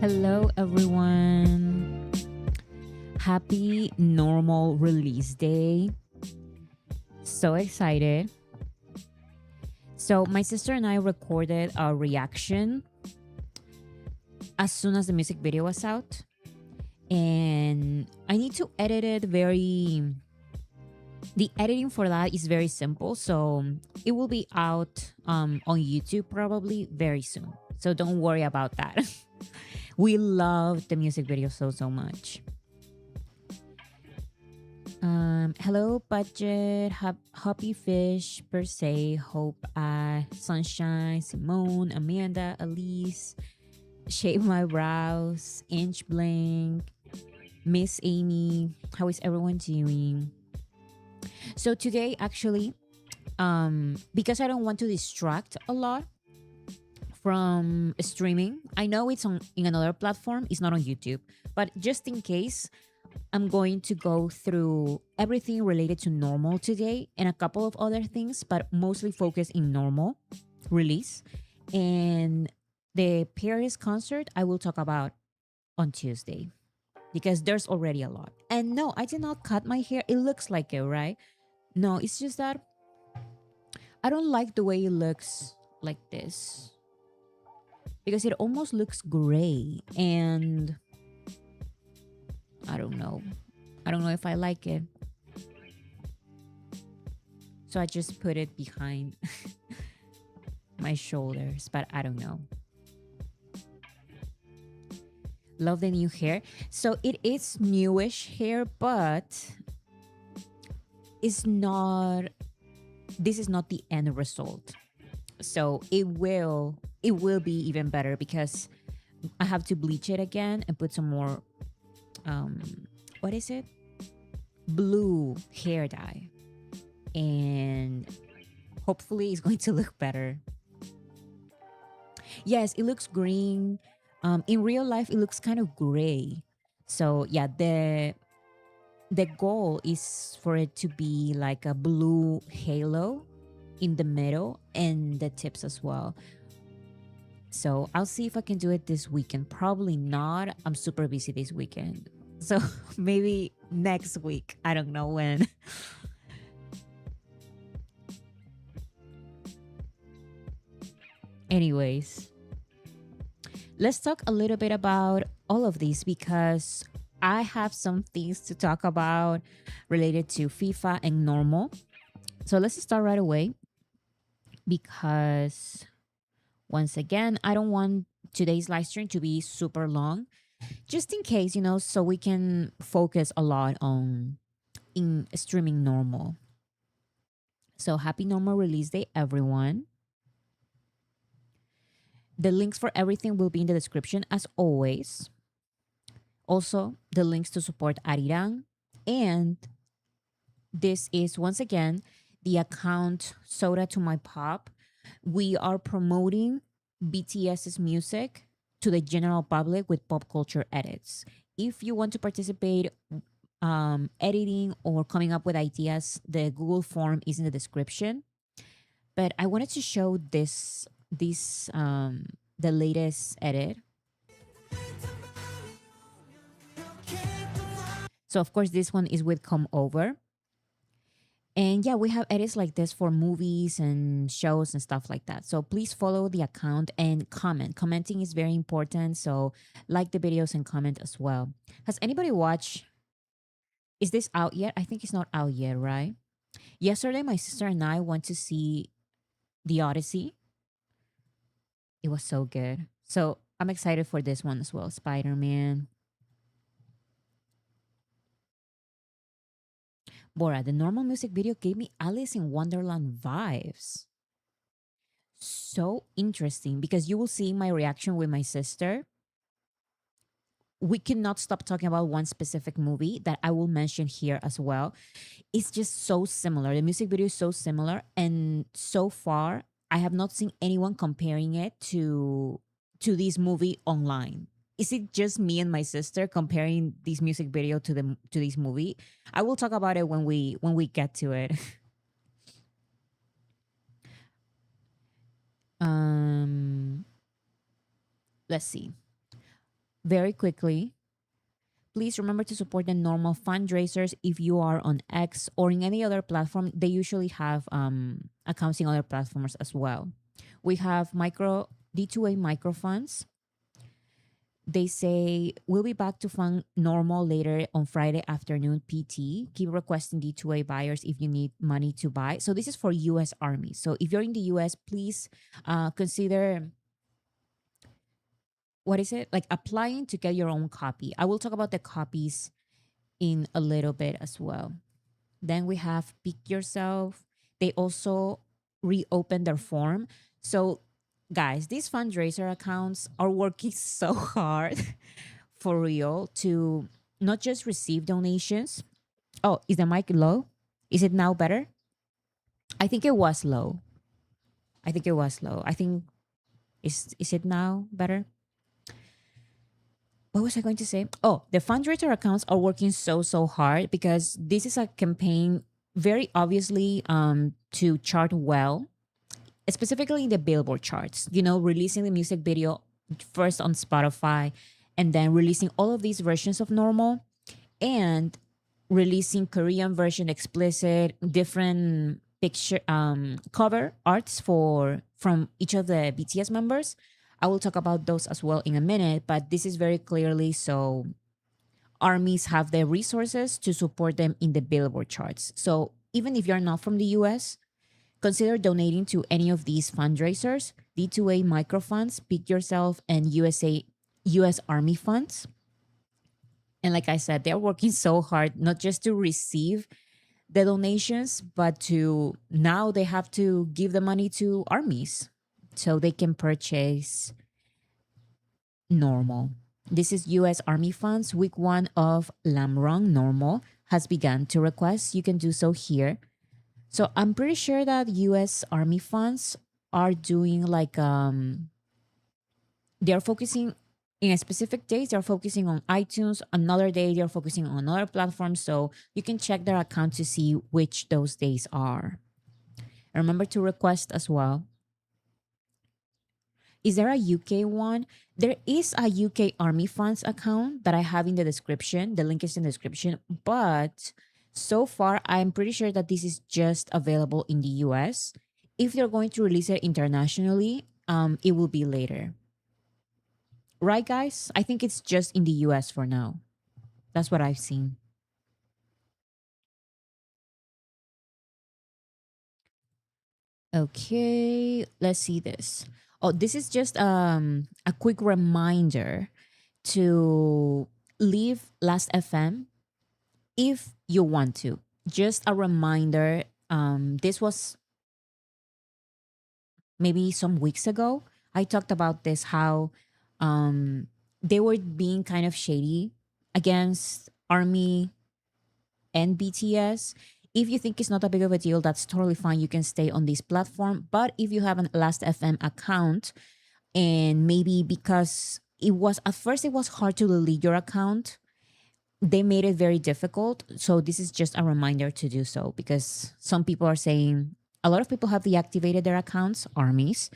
Hello, everyone. Happy normal release day. So excited. So, my sister and I recorded our reaction as soon as the music video was out. And I need to edit it the editing for that is very simple. So, it will be out on YouTube probably very soon. So, don't worry about that. We love the music video so much. Hello, budget, happy fish per se, hope, sunshine, Simone, Amanda, Elise, shave my brows, inch blink, Miss Amy. How is everyone doing? So today, actually, because I don't want to distract a lot from streaming. I know it's on in another platform, it's not on YouTube, but just in case, I'm going to go through everything related to normal today and a couple of other things, but mostly focus in normal release. And the Paris concert I will talk about on Tuesday because there's already a lot. And no, I did not cut my hair. It looks like it, right? No, it's just that I don't like the way it looks like this because it almost looks gray and I don't know. I don't know if I like it. So I just put it behind my shoulders, but I don't know. Love the new hair. So it is newish hair, but it's not, this is not the end result. So it will be even better because I have to bleach it again and put some more what is it, blue hair dye, and hopefully it's going to look better. Yes, it looks green. In real life it looks kind of gray. So yeah, the goal is for it to be like a blue halo in the middle and the tips as well. So I'll see if I can do it this weekend. Probably not. I'm super busy this weekend. So maybe next week. I don't know when. Anyways, let's talk a little bit about all of these because I have some things to talk about related to FIFA and normal. So let's start right away because once again, I don't want today's live stream to be super long. Just in case, so we can focus a lot on in streaming normal. So happy normal release day, everyone. The links for everything will be in the description as always. Also, the links to support Arirang. And this is once again the account Soda to My Pop. We are promoting BTS's music to the general public with pop culture edits. If you want to participate editing or coming up with ideas, the Google form is in the description. But I wanted to show this the latest edit. So of course this one is with Come Over. And yeah, we have edits like this for movies and shows and stuff like that. So please follow the account and comment. Commenting is very important. So like the videos and comment as well. Has anybody watched? Is this out yet? I think it's not out yet, right? Yesterday, my sister and I went to see The Odyssey. It was so good. So I'm excited for this one as well. Spider Man. Bora, the normal music video gave me Alice in Wonderland vibes. So interesting because you will see my reaction with my sister. We cannot stop talking about one specific movie that I will mention here as well. It's just so similar. The music video is so similar, and so far, I have not seen anyone comparing it to this movie online. Is it just me and my sister comparing this music video to this movie? I will talk about it when we get to it. um, let's see. Very quickly, please remember to support the normal fundraisers if you are on X or in any other platform. They usually have accounts in other platforms as well. We have micro D2A micro funds. They say we'll be back to fund normal later on Friday afternoon PT. Keep requesting D2A buyers if you need money to buy. So this is for US Army. So if you're in the US, please consider, what is it? Like applying to get your own copy. I will talk about the copies in a little bit as well. Then we have Pick Yourself. They also reopened their form. So, guys, these fundraiser accounts are working so hard for real to not just receive donations. Oh, is the mic low? Is it now better? I think it was low. I think it was low. I think is it now better? What was I going to say? Oh, the fundraiser accounts are working so hard because this is a campaign very obviously to chart well, specifically in the Billboard charts. You know, releasing the music video first on Spotify and then releasing all of these versions of normal and releasing Korean version explicit, different picture cover arts for from each of the BTS members. I will talk about those as well in a minute, but this is very clearly so armies have the resources to support them in the Billboard charts. So even if you're not from the US, consider donating to any of these fundraisers, D2A microfunds, Pick Yourself, and US Army funds. And like I said, they're working so hard, not just to receive the donations, but to now they have to give the money to armies so they can purchase normal. This is US Army funds. Week 1 of Lamrong normal has begun to request. You can do so here. So I'm pretty sure that US Army funds are doing like they're focusing in a specific days, they're focusing on iTunes. Another day, they're focusing on another platform. So you can check their account to see which those days are. And remember to request as well. Is there a UK one? There is a UK Army Funds account that I have in the description. The link is in the description. But so far, I'm pretty sure that this is just available in the US. If they're going to release it internationally, it will be later. Right, guys? I think it's just in the US for now. That's what I've seen. Okay, let's see this. Oh, this is just a quick reminder to leave Last FM if you want to. Just a reminder. This was maybe some weeks ago. I talked about this how they were being kind of shady against Army and BTS. If you think it's not a big of a deal, that's totally fine. You can stay on this platform. But if you have an Last FM account, and maybe because it was at first it was hard to delete your account, they made it very difficult. So this is just a reminder to do so because some people are saying a lot of people have deactivated their accounts, armies,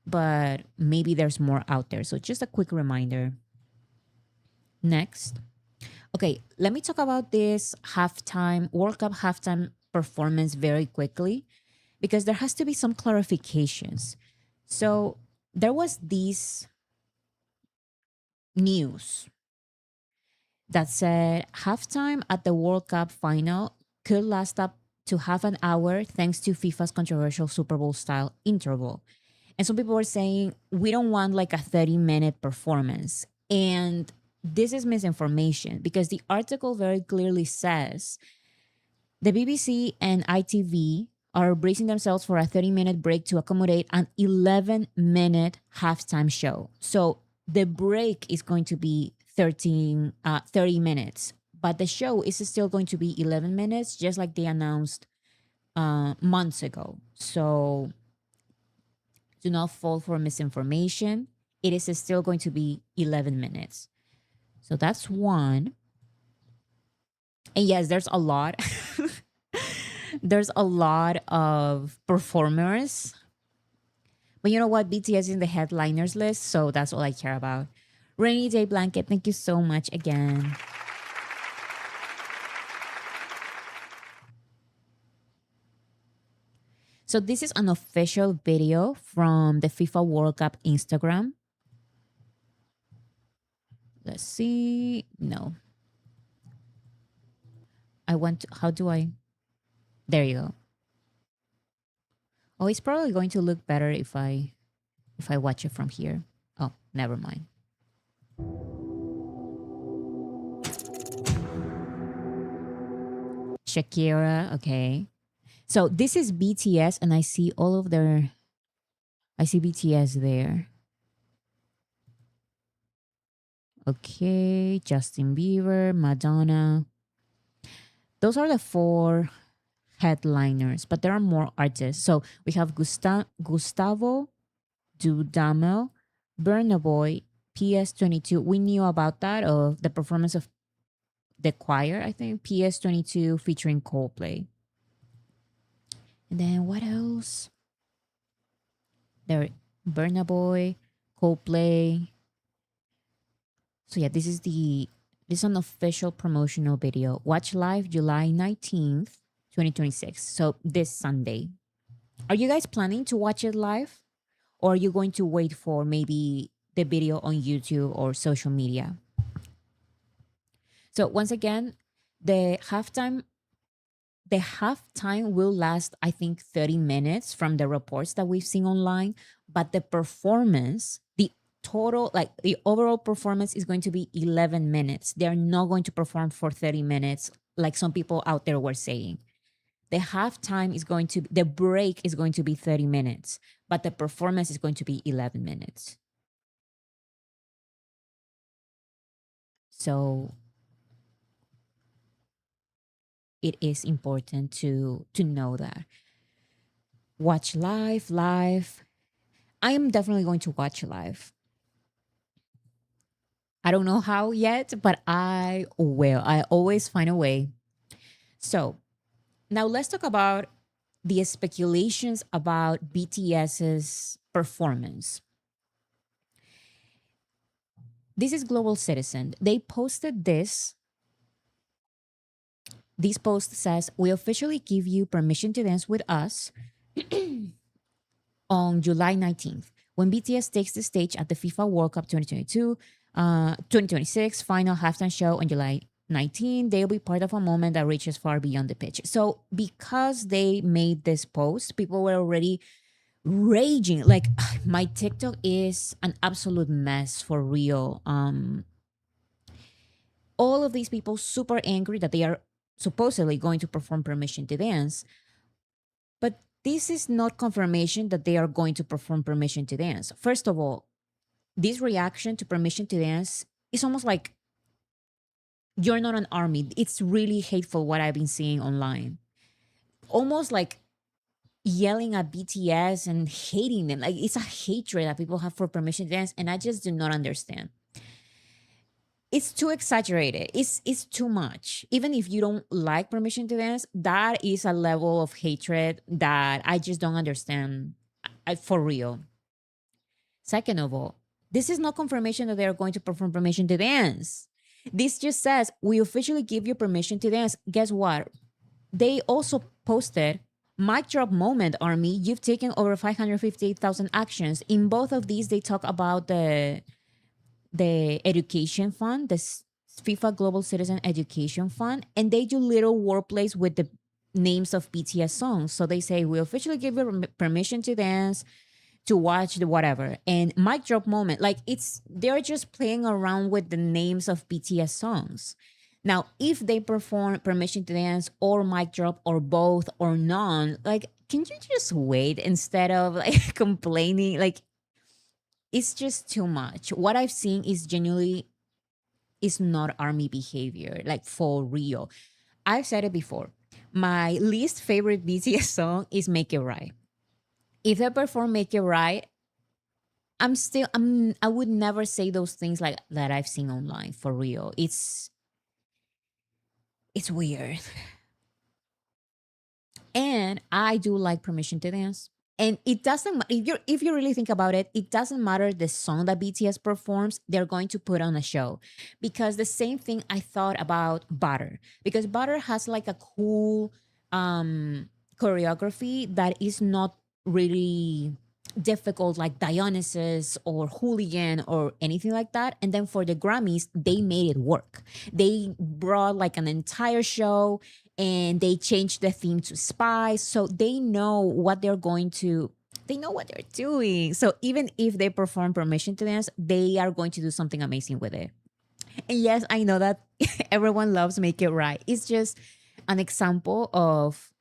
but maybe there's more out there. So just a quick reminder. Next. Okay, let me talk about this halftime, World Cup halftime performance very quickly because there has to be some clarifications. So there was this news that said halftime at the World Cup final could last up to half an hour thanks to FIFA's controversial Super Bowl style interval. And some people were saying, we don't want like a 30-minute performance. And this is misinformation because the article very clearly says the BBC and ITV are bracing themselves for a 30-minute break to accommodate an 11-minute halftime show. So the break is going to be 30 minutes, but the show is still going to be 11 minutes, just like they announced months ago. So do not fall for misinformation. It is still going to be 11 minutes. So that's one. And yes, there's a lot. There's a lot of performers. But you know what? BTS is in the headliners list, so that's all I care about. Rainy Day Blanket, thank you so much again. So this is an official video from the FIFA World Cup Instagram. Let's see. No. I want to, how do I? There you go. Oh, it's probably going to look better if I watch it from here. Oh, never mind. Shakira, okay. So this is BTS and I see all of their I see BTS there. Okay, Justin Bieber, Madonna. Those are the four headliners, but there are more artists. So we have Gustavo Dudamel, Burna Boy, PS22. We knew about that, of the performance of the choir, I think. PS22 featuring Coldplay. And then what else? There, Burna Boy, Coldplay. So yeah, this is an official promotional video. Watch live July 19th, 2026. So this Sunday. Are you guys planning to watch it live? Or are you going to wait for maybe the video on YouTube or social media? So once again, the halftime the halftime will last, I think, 30 minutes from the reports that we've seen online. But the performance, the total, like the overall performance is going to be 11 minutes. They're not going to perform for 30 minutes like some people out there were saying. The halftime is going to, the break is going to be 30 minutes, but the performance is going to be 11 minutes. So it is important to know that. Watch live. I am definitely going to watch live. I don't know how yet, but I will. I always find a way. So now let's talk about the speculations about BTS's performance. This is Global Citizen. They posted this. This post says, "We officially give you permission to dance with us on July 19th, when BTS takes the stage at the FIFA World Cup 2026 final halftime show on July 19. They'll be part of a moment that reaches far beyond the pitch." So because they made this post, people were already raging. Like, my TikTok is an absolute mess for real. All of these people super angry that they are supposedly going to perform Permission to Dance. But this is not confirmation that they are going to perform Permission to Dance. First of all, this reaction to Permission to Dance is almost like you're not an army. It's really hateful what I've been seeing online. Almost like yelling at BTS and hating them. Like, it's a hatred that people have for Permission to Dance, and I just do not understand. It's too exaggerated. It's too much. Even if you don't like Permission to Dance, that is a level of hatred that I just don't understand, for real. Second of all, this is not confirmation that they are going to perform Permission to Dance. This just says we officially give you permission to dance. Guess what? They also posted mic drop moment army. You've taken over 558,000 actions. In both of these, they talk about the education fund, FIFA Global Citizen Education Fund, and they do little wordplays with the names of BTS songs. So they say we officially give you permission to dance, to watch the whatever, and mic drop moment. Like it's they're just playing around with the names of BTS songs. Now, if they perform permission to dance or mic drop or both or none, like can you just wait instead of like complaining? Like it's just too much. What I've seen is genuinely is not army behavior, like for real. I've said it before. My least favorite BTS song is Make It Right. If they perform Make It Right, I would never say those things like that I've seen online for real. It's weird. And I do like Permission to Dance. And it doesn't if you really think about it, it doesn't matter the song that BTS performs, they're going to put on a show. Because the same thing I thought about Butter. Because Butter has like a cool choreography that is not really difficult like Dionysus or Hooligan or anything like that. And then for the Grammys, they made it work. They brought like an entire show and they changed the theme to spies. So they know what they're going to they know what they're doing. So even if they perform Permission to Dance, they are going to do something amazing with it. And yes, I know that everyone loves Make It Right. It's just an example of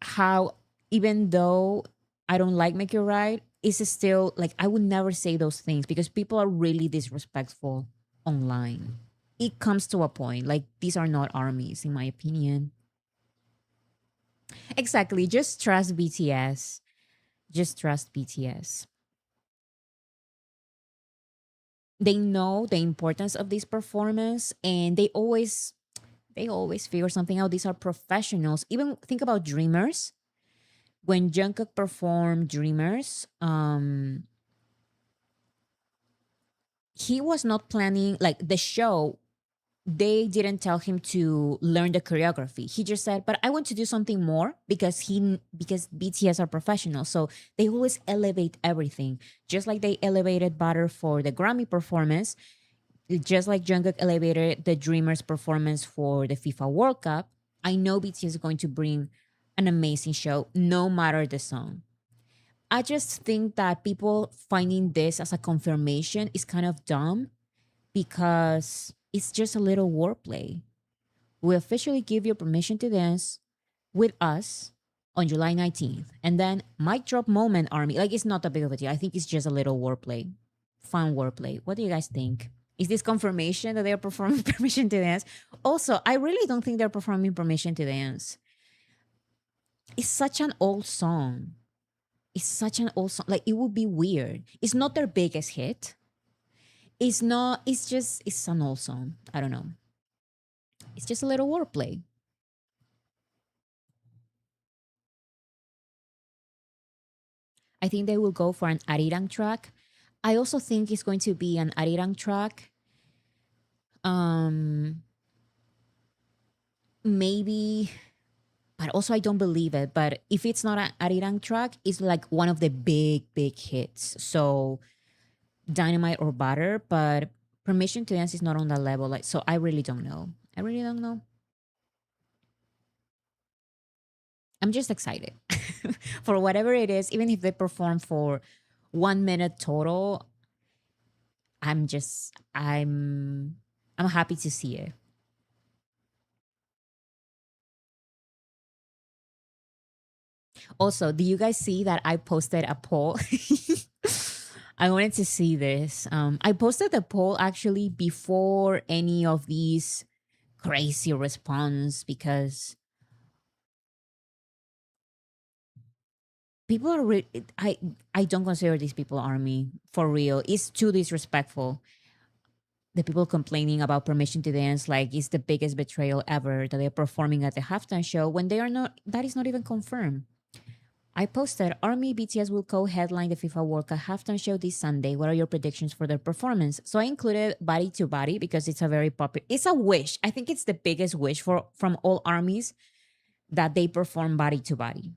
how even though I don't like Make It Right, it's still like I would never say those things because people are really disrespectful online. It comes to a point like these are not armies, in my opinion. Exactly. Just trust BTS. Just trust BTS. They know the importance of this performance and they always figure something out. These are professionals. Even think about Dreamers. When Jungkook performed Dreamers, he was not planning like the show. They didn't tell him to learn the choreography. He just said, "But I want to do something more because BTS are professionals, so they always elevate everything. Just like they elevated Butter for the Grammy performance, just like Jungkook elevated the Dreamers performance for the FIFA World Cup. I know BTS is going to bring an amazing show, no matter the song." I just think that people finding this as a confirmation is kind of dumb because it's just a little wordplay. We officially give you permission to dance with us on July 19th. And then mic drop moment army. Like it's not a big of a deal. I think it's just a little wordplay. Fun wordplay. What do you guys think? Is this confirmation that they're performing permission to dance? Also, I really don't think they're performing permission to dance. It's such an old song. It's such an old song. Like it would be weird. It's not their biggest hit. It's not, it's an old song. I don't know. It's just a little wordplay. I think they will go for an Arirang track. I also think it's going to be an Arirang track. Um, maybe, but also I don't believe it. But if it's not an Arirang track, it's like one of the big, big hits. So Dynamite or Butter, but Permission to Dance is not on that level. Like, so I really don't know. I really don't know. I'm just excited for whatever it is, even if they perform for 1 minute total. I'm just I'm happy to see it. Also, do you guys see that I posted a poll? I wanted to see this. I posted the poll actually before any of these crazy response because people are I don't consider these people army for real. It's too disrespectful. The people complaining about Permission to Dance like it's the biggest betrayal ever that they're performing at the halftime show when they are not. That is not even confirmed. I posted Army BTS will co-headline the FIFA World Cup halftime show this Sunday. What are your predictions for their performance? So I included Body to Body because it's a very popular. It's a wish. I think it's the biggest wish for from all armies that they perform Body to Body.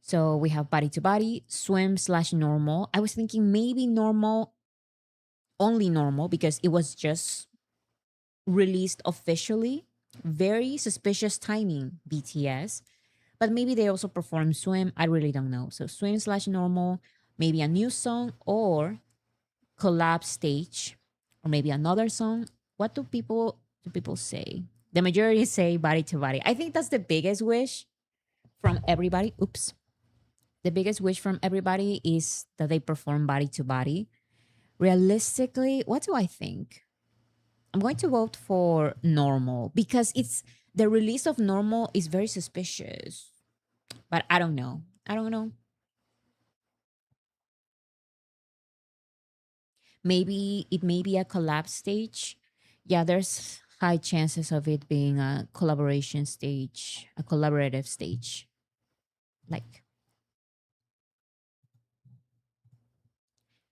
So we have Body to Body, Swim slash Normal. I was thinking maybe Normal, only Normal because it was just released officially. Very suspicious timing, BTS. But maybe they also perform Swim. I really don't know. So Swim slash Normal, maybe a new song or collab stage, or maybe another song. What do people say? The majority say Body to Body. I think that's the biggest wish from everybody. Oops. The biggest wish from everybody is that they perform Body to Body. Realistically, what do I think? I'm going to vote for Normal because it's the release of Normal is very suspicious. But I don't know. I don't know. Maybe it may be a collab stage. Yeah, there's high chances of it being a collaboration stage, a collaborative stage. Like,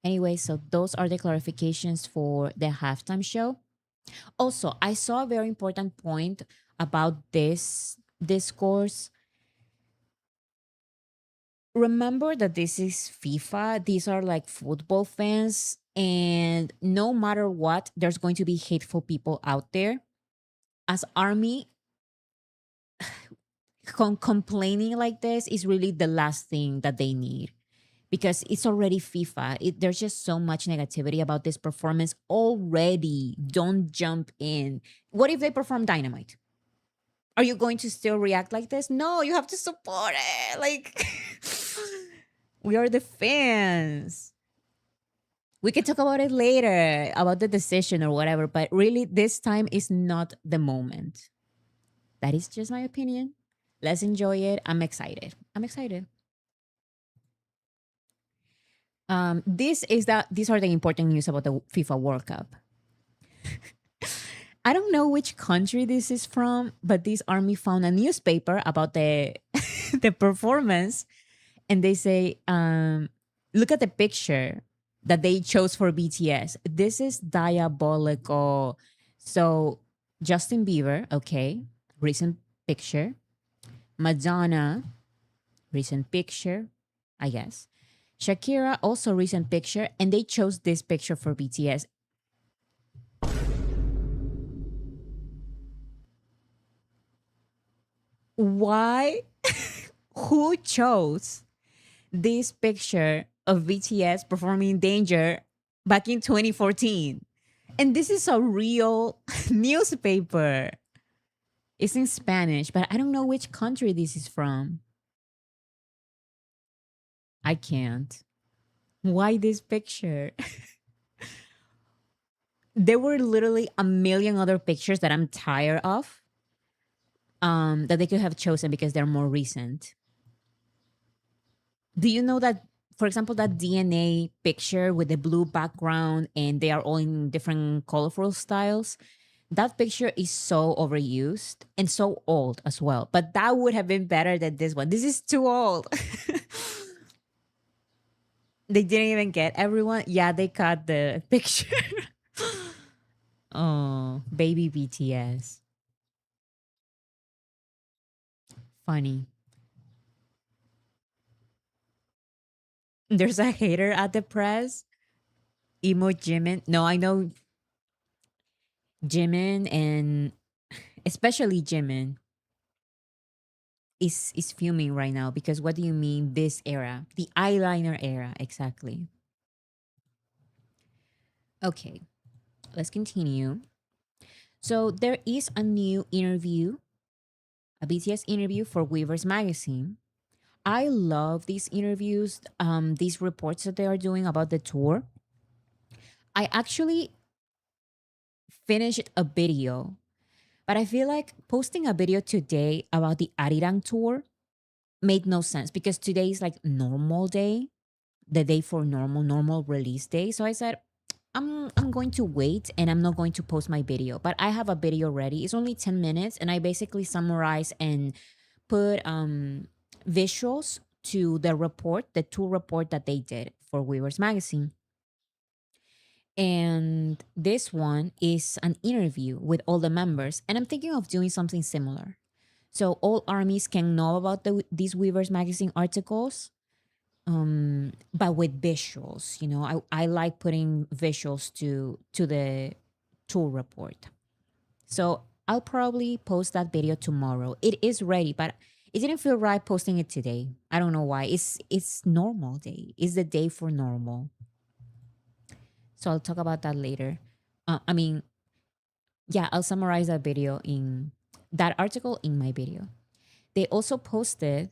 anyway, so those are the clarifications for the halftime show. Also, I saw a very important point about this discourse. Remember that this is FIFA, these are like football fans, and no matter what, there's going to be hateful people out there. As Army, complaining like this is really the last thing that they need because it's already FIFA. There's just so much negativity about this performance already. Don't jump in. What if they perform Dynamite? Are you going to still react like this? No, you have to support it. Like, we are the fans. We can talk about it later, about the decision or whatever, but really, this time is not the moment. That is just my opinion. Let's enjoy it. I'm excited. I'm excited. These are the important news about the FIFA World Cup. I don't know which country this is from, but this army found a newspaper about the the performance, and they say, look at the picture that they chose for BTS. This is diabolical. So Justin Bieber, okay, recent picture. Madonna, recent picture, I guess. Shakira, also recent picture, and they chose this picture for BTS. Why? Who chose this picture of BTS performing Danger back in 2014? And this is a real newspaper. It's in Spanish, but I don't know which country this is from. I can't. Why this picture? There were literally a million other pictures that I'm tired of, that they could have chosen because they're more recent. Do you know that, for example, that DNA picture with the blue background and they are all in different colorful styles? That picture is so overused and so old as well. But that would have been better than this one. This is too old. They didn't even get everyone. Yeah, they cut the picture. Oh, baby BTS. Funny. There's a hater at the press. Emo Jimin. No, I know Jimin, and especially Jimin is fuming right now because what do you mean this era? The eyeliner era, exactly. Okay, let's continue. So there is a new interview, a BTS interview for Weavers magazine. I love these interviews, these reports that they are doing about the tour. I actually finished a video, but I feel like posting a video today about the Arirang tour made no sense because today is like normal day, the day for normal release day. So I said, I'm going to wait and I'm not going to post my video. But I have a video ready. It's only 10 minutes and I basically summarize and put visuals to the report, the tour report that they did for Weavers Magazine. And this one is an interview with all the members. And I'm thinking of doing something similar. So all armies can know about these Weavers Magazine articles, but with visuals. You know, I like putting visuals to the tour report. So I'll probably post that video tomorrow. It is ready, but it didn't feel right posting it today. I don't know why. It's normal day. It's the day for normal. So I'll talk about that later. I mean, yeah, I'll summarize that video in that article in my video. They also posted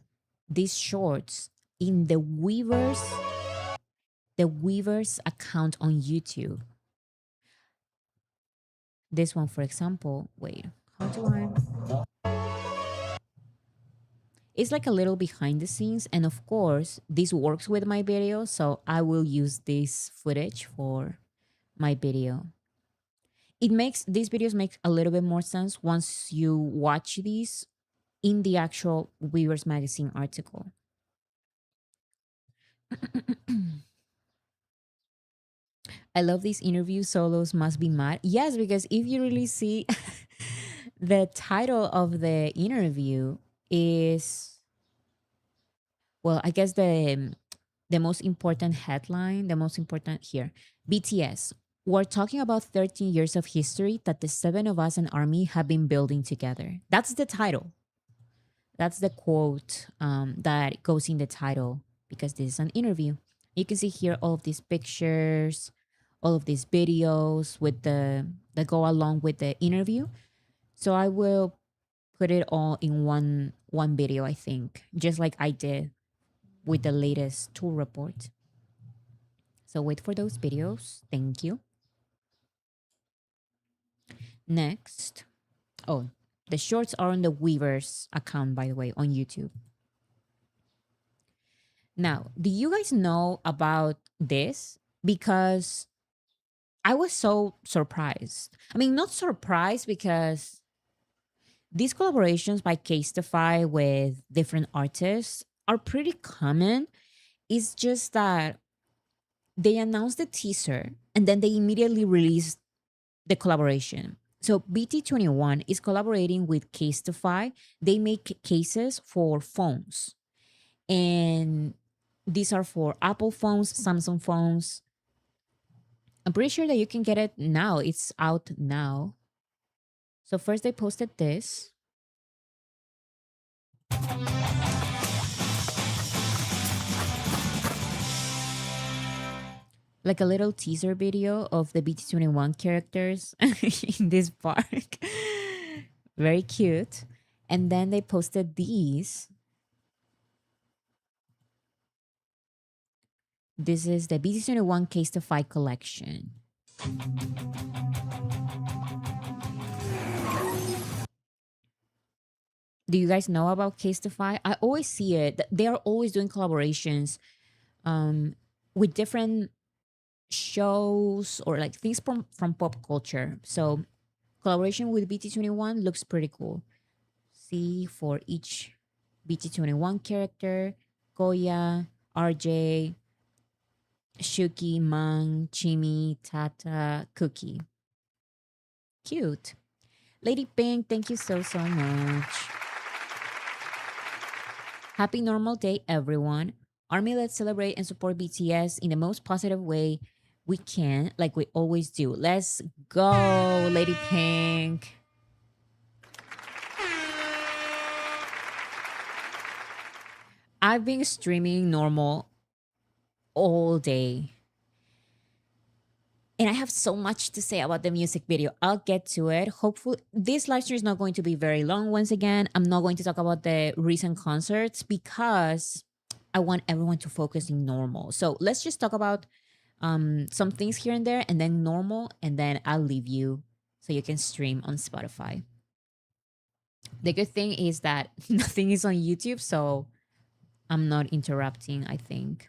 these shorts in the Weavers account on YouTube. This one, for example, wait, how do I? It's like a little behind the scenes, and of course, this works with my video, so I will use this footage for my video. It makes these videos make a little bit more sense once you watch these in the actual Weavers Magazine article. I love these interview solos must be mad. Yes, because if you really see the title of the interview is, well, I guess the most important headline, the most important here, BTS. We're talking about 13 years of history that the seven of us in Army have been building together. That's the title. That's the quote that goes in the title because this is an interview. You can see here all of these pictures, all of these videos with the that go along with the interview. So I will put it all in one video, I think, just like I did with the latest tour report. So wait for those videos. Thank you. Next. Oh, the shorts are on the Weavers account, by the way, on YouTube. Now, do you guys know about this? Because I was so surprised. I mean, not surprised because these collaborations by Casetify with different artists are pretty common. It's just that they announced the teaser and then they immediately released the collaboration. So BT21 is collaborating with Casetify. They make cases for phones. And these are for Apple phones, Samsung phones. I'm pretty sure that you can get it now. It's out now. So first they posted this, like a little teaser video of the BT21 characters in this park. Very cute. And then they posted these. This is the BT21 Case to Fight collection. Do you guys know about Casetify? I always see it. They are always doing collaborations with different shows or like things from pop culture. So collaboration with BT21 looks pretty cool. See for each BT21 character, Koya, RJ, Shuki, Mang, Chimi, Tata, Cookie. Cute. Lady Pink, thank you so much. Happy normal day, everyone. Army, let's celebrate and support BTS in the most positive way we can, like we always do. Let's go, Lady Pink. I've been streaming normal all day. And I have so much to say about the music video. I'll get to it. Hopefully, this live stream is not going to be very long once again. I'm not going to talk about the recent concerts because I want everyone to focus in normal. So let's just talk about some things here and there and then normal. And then I'll leave you so you can stream on Spotify. The good thing is that nothing is on YouTube. So I'm not interrupting, I think.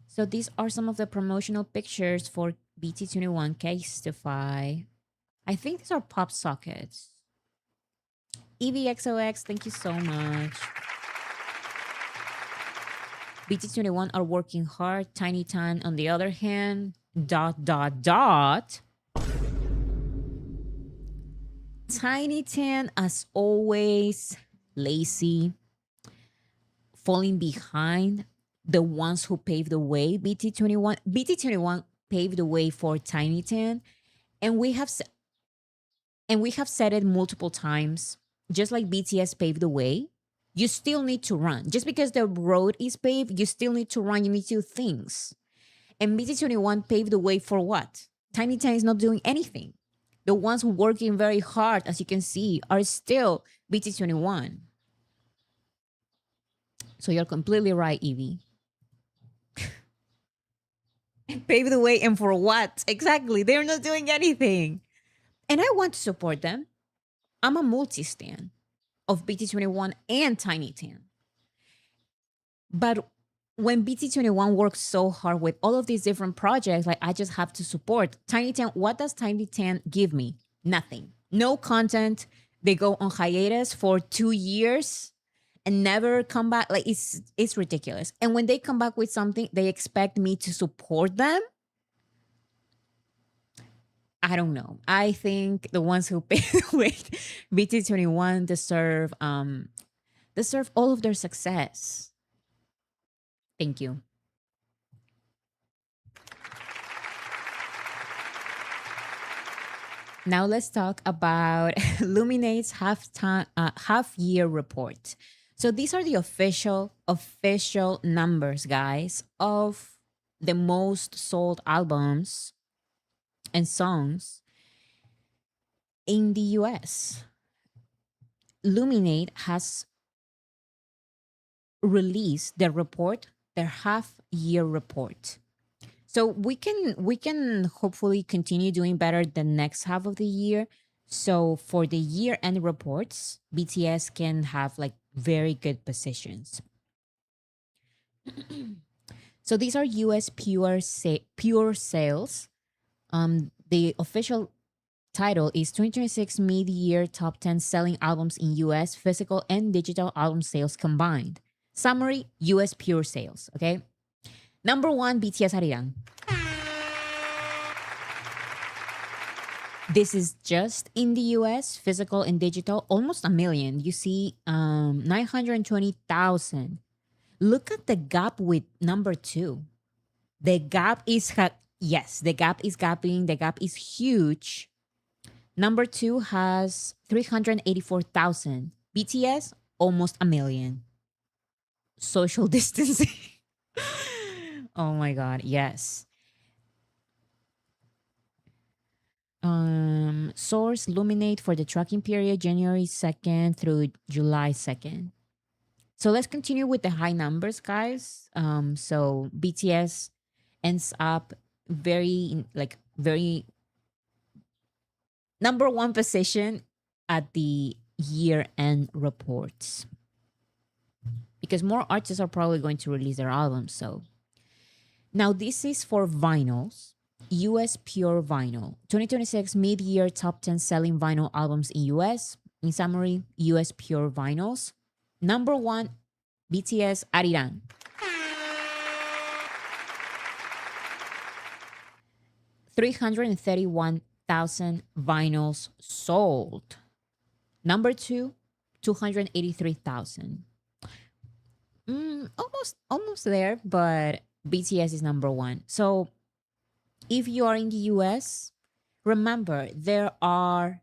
So these are some of the promotional pictures for BT21 Casetify. I think these are pop sockets. EVXOX, thank you so much. BT21 are working hard. Tiny Tan, on the other hand, dot, dot, dot. Tiny Tan, as always, lazy, falling behind the ones who paved the way. BT21 paved the way for Tiny Tan, and we have said it multiple times. Just like BTS paved the way, you still need to run. Just because the road is paved, you still need to run. You need to do things. And BT21 paved the way for what? Tiny Tan is not doing anything. The ones who working very hard, as you can see, are still BT21. So you're completely right, Evie. Pave the way, and for what? Exactly. They're not doing anything. And I want to support them. I'm a multi-stan of BT21 and Tiny Tan. But when BT21 works so hard with all of these different projects, like I just have to support Tiny Tan. What does Tiny Tan give me? Nothing. No content. They go on hiatus for 2 years and never come back. Like it's ridiculous. And when they come back with something, they expect me to support them. I don't know. I think the ones who pay with BT21 deserve all of their success. Thank you. Now let's talk about Luminate's half year report. So these are the official numbers, guys, of the most sold albums and songs in the US. Luminate has released their half year report. So we can hopefully continue doing better the next half of the year. So for the year end reports, BTS can have like very good positions. So these are US pure sales. The official title is 2026 mid-year top 10 selling albums in US physical and digital album sales combined. Summary: US pure sales. Okay. Number one, BTS Arirang. This is just in the US, physical and digital, almost a million. You see, 920,000. Look at the gap with number two. The gap is, yes, the gap is gapping. The gap is huge. Number two has 384,000. BTS, almost a million. Social distancing. Oh my God, yes. Source Luminate for the tracking period January 2nd through July 2nd. So let's continue with the high numbers, guys. So BTS ends up very number one position at the year end reports, because more artists are probably going to release their albums. So now this is for vinyls. US pure vinyl. 2026 mid-year top 10 selling vinyl albums in US. In summary, US pure vinyls. Number one, BTS Arirang. 331,000 vinyls sold. Number two, 283,000. Almost there, but BTS is number one. So if you are in the US, remember there are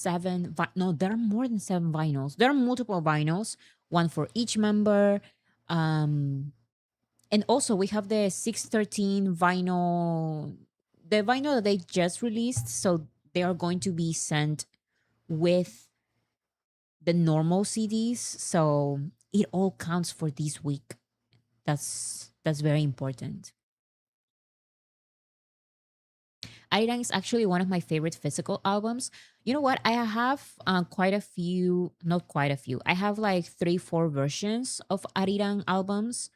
there are more than seven vinyls. There are multiple vinyls, one for each member. And also we have the 613 vinyl, the vinyl that they just released. So they are going to be sent with the normal CDs. So it all counts for this week. That's very important. Arirang is actually one of my favorite physical albums. You know what? I have quite a few, not quite a few. I have like 3, 4 versions of Arirang albums,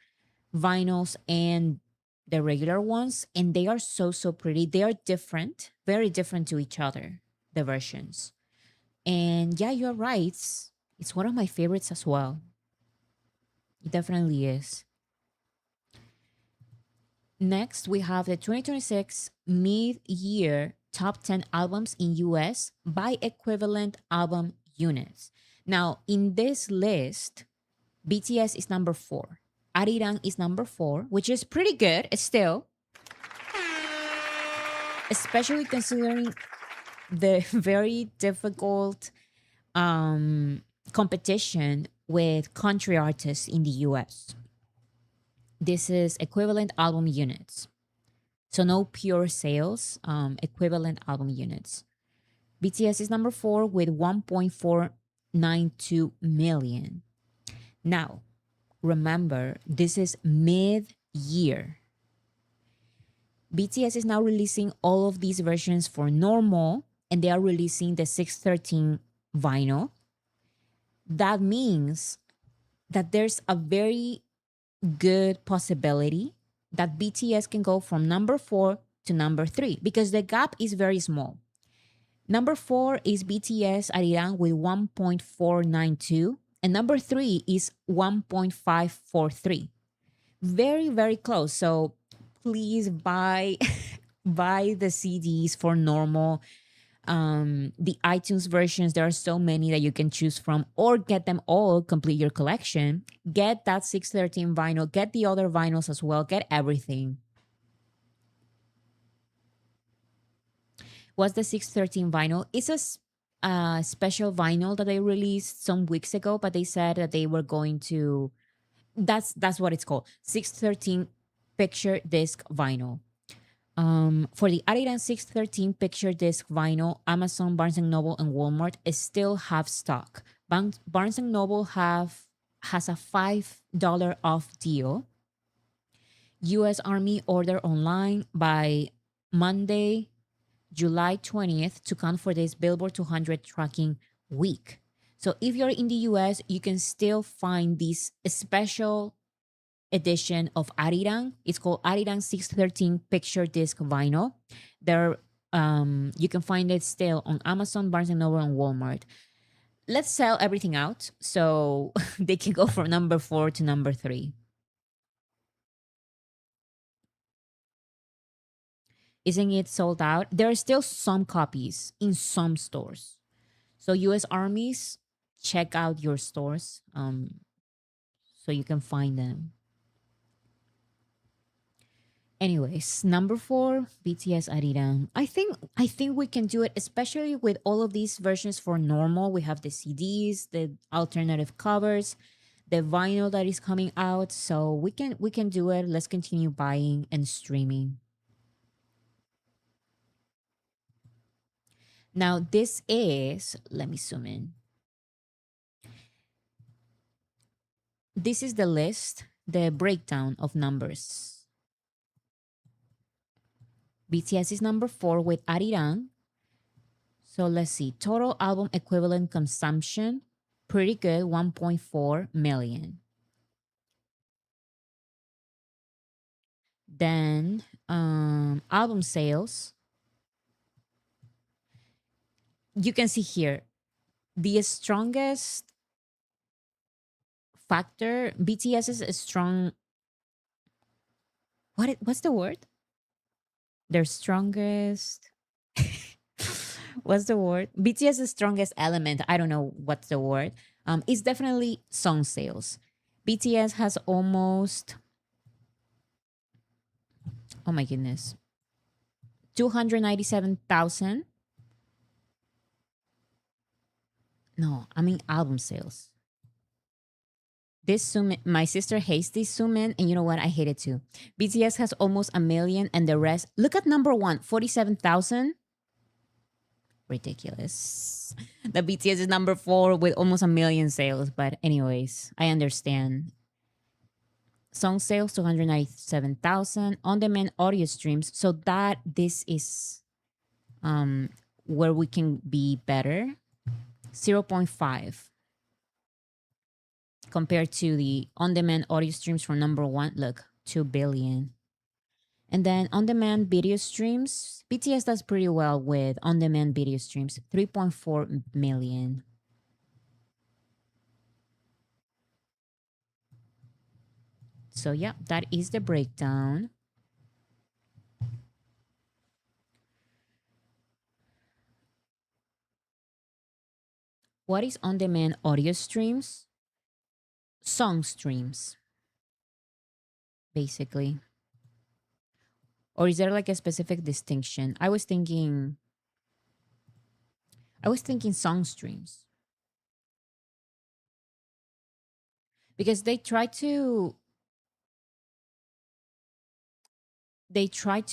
vinyls, and the regular ones. And they are so pretty. They are different, very different to each other, the versions. And yeah, you're right. It's one of my favorites as well. It definitely is. Next, we have the 2026 mid-year top 10 albums in US by equivalent album units. Now, in this list, BTS is number 4. Arirang is number 4, which is pretty good still, especially considering the very difficult competition with country artists in the US. This is equivalent album units. So no pure sales, equivalent album units. BTS is number 4 with 1.492 million. Now, remember, this is mid-year. BTS is now releasing all of these versions for normal, and they are releasing the 613 vinyl. That means that there's a very good possibility that BTS can go from number 4 to number 3 because the gap is very small. Number 4 is BTS Arirang with 1.492, and number 3 is 1.543. Very, very close. So please buy buy the CDs for normal. The iTunes versions, there are so many that you can choose from, or get them all, complete your collection. Get that 613 vinyl, get the other vinyls as well, get everything. What's the 613 vinyl? It's a special vinyl that they released some weeks ago, but they said that they were going to. That's what it's called. 613 picture disc vinyl. For the Adidas 613 picture disc vinyl, Amazon, Barnes and Noble, and Walmart still have stock. Barnes and Noble has a $5 off deal. U.S. Army order online by Monday, July 20th to count for this Billboard 200 tracking week. So if you're in the US, you can still find this special edition of Arirang. It's called Arirang 613 Picture Disc Vinyl. There, you can find it still on Amazon, Barnes and Noble, and Walmart. Let's sell everything out so they can go from number 4 to number 3. Isn't it sold out? There are still some copies in some stores. So US Armies, check out your stores so you can find them. Anyways, number 4, BTS Arirang. I think we can do it, especially with all of these versions for normal. We have the CDs, the alternative covers, the vinyl that is coming out. So we can do it. Let's continue buying and streaming. Now this is, let me zoom in. This is the list, the breakdown of numbers. BTS is number 4 with Arirang. So let's see. Total album equivalent consumption, pretty good, 1.4 million. Then album sales. You can see here the strongest factor. BTS is a strong. What's the word? Their strongest. What's the word? BTS's strongest element. I don't know what's the word. It's definitely song sales. BTS has almost. Oh my goodness. 297,000. No, I mean album sales. This zoom in, my sister hates this zoom in, and you know what? I hate it too. BTS has almost a million, and the rest. Look at number 1, 47,000. Ridiculous. The BTS is number 4 with almost a million sales. But anyways, I understand. Song sales 297,000. On demand audio streams. So that this is where we can be better. 0.5 compared to the on-demand audio streams from number 1. Look, 2 billion. And then on-demand video streams, BTS does pretty well with on-demand video streams, 3.4 million. So yeah, that is the breakdown. What is on demand audio streams? Song streams, basically. Or is there like a specific distinction? I was thinking song streams because they try to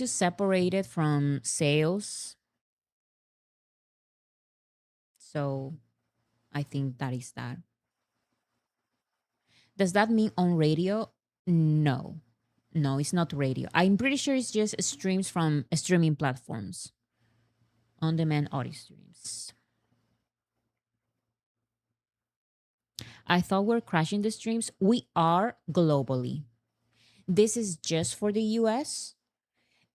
separate it from sales. So I think that is that. Does that mean on radio? No. No, it's not radio. I'm pretty sure it's just streams from streaming platforms, on demand audio streams. I thought we're crashing the streams. We are globally. This is just for the US.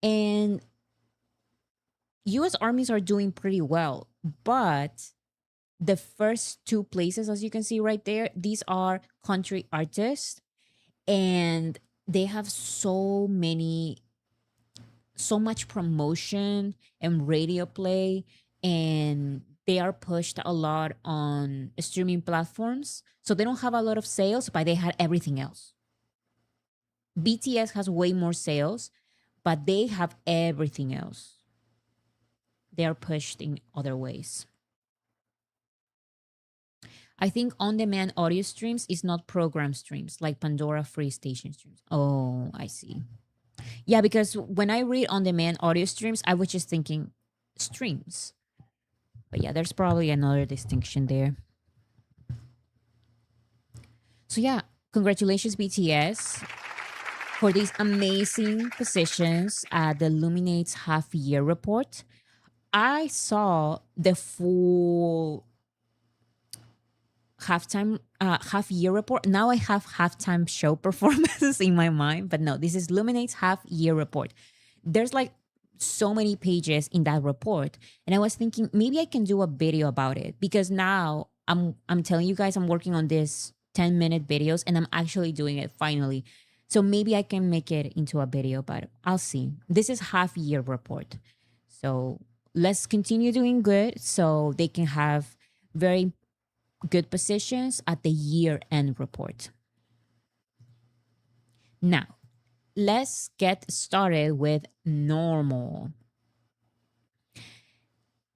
And US armies are doing pretty well. But the first two places, as you can see right there, these are country artists. And they have so much promotion and radio play, and they are pushed a lot on streaming platforms. So they don't have a lot of sales, but they had everything else. BTS has way more sales, but they have everything else. They are pushed in other ways. I think on demand audio streams is not program streams like Pandora free station streams. Oh, I see. Yeah, because when I read on demand audio streams, I was just thinking streams. But yeah, there's probably another distinction there. So yeah, congratulations, BTS, for these amazing positions at the Luminates half year report. I saw the full half year report. Now I have halftime show performances in my mind, but no, this is Luminate's half year report. There's like so many pages in that report, and I was thinking maybe I can do a video about it because now I'm telling you guys I'm working on this 10-minute videos and I'm actually doing it finally. So maybe I can make it into a video, but I'll see. This is half year report. So let's continue doing good so they can have very good positions at the year end report. Now, let's get started with normal.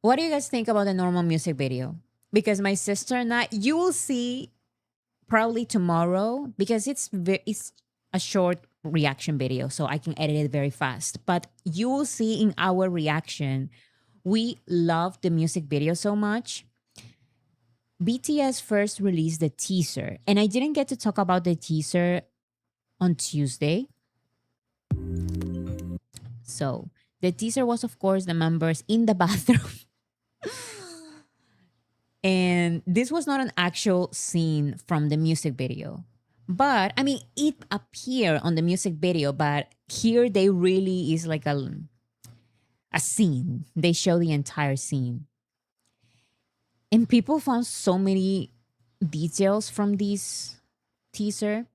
What do you guys think about the normal music video? Because my sister and I, you will see probably tomorrow because it's a short reaction video, so I can edit it very fast. But you will see in our reaction, we love the music video so much. BTS first released the teaser, and I didn't get to talk about the teaser on Tuesday. So the teaser was, of course, the members in the bathroom. And this was not an actual scene from the music video. But I mean, it appeared on the music video, but here they really is like a scene. They show the entire scene. And people found so many details from this teaser.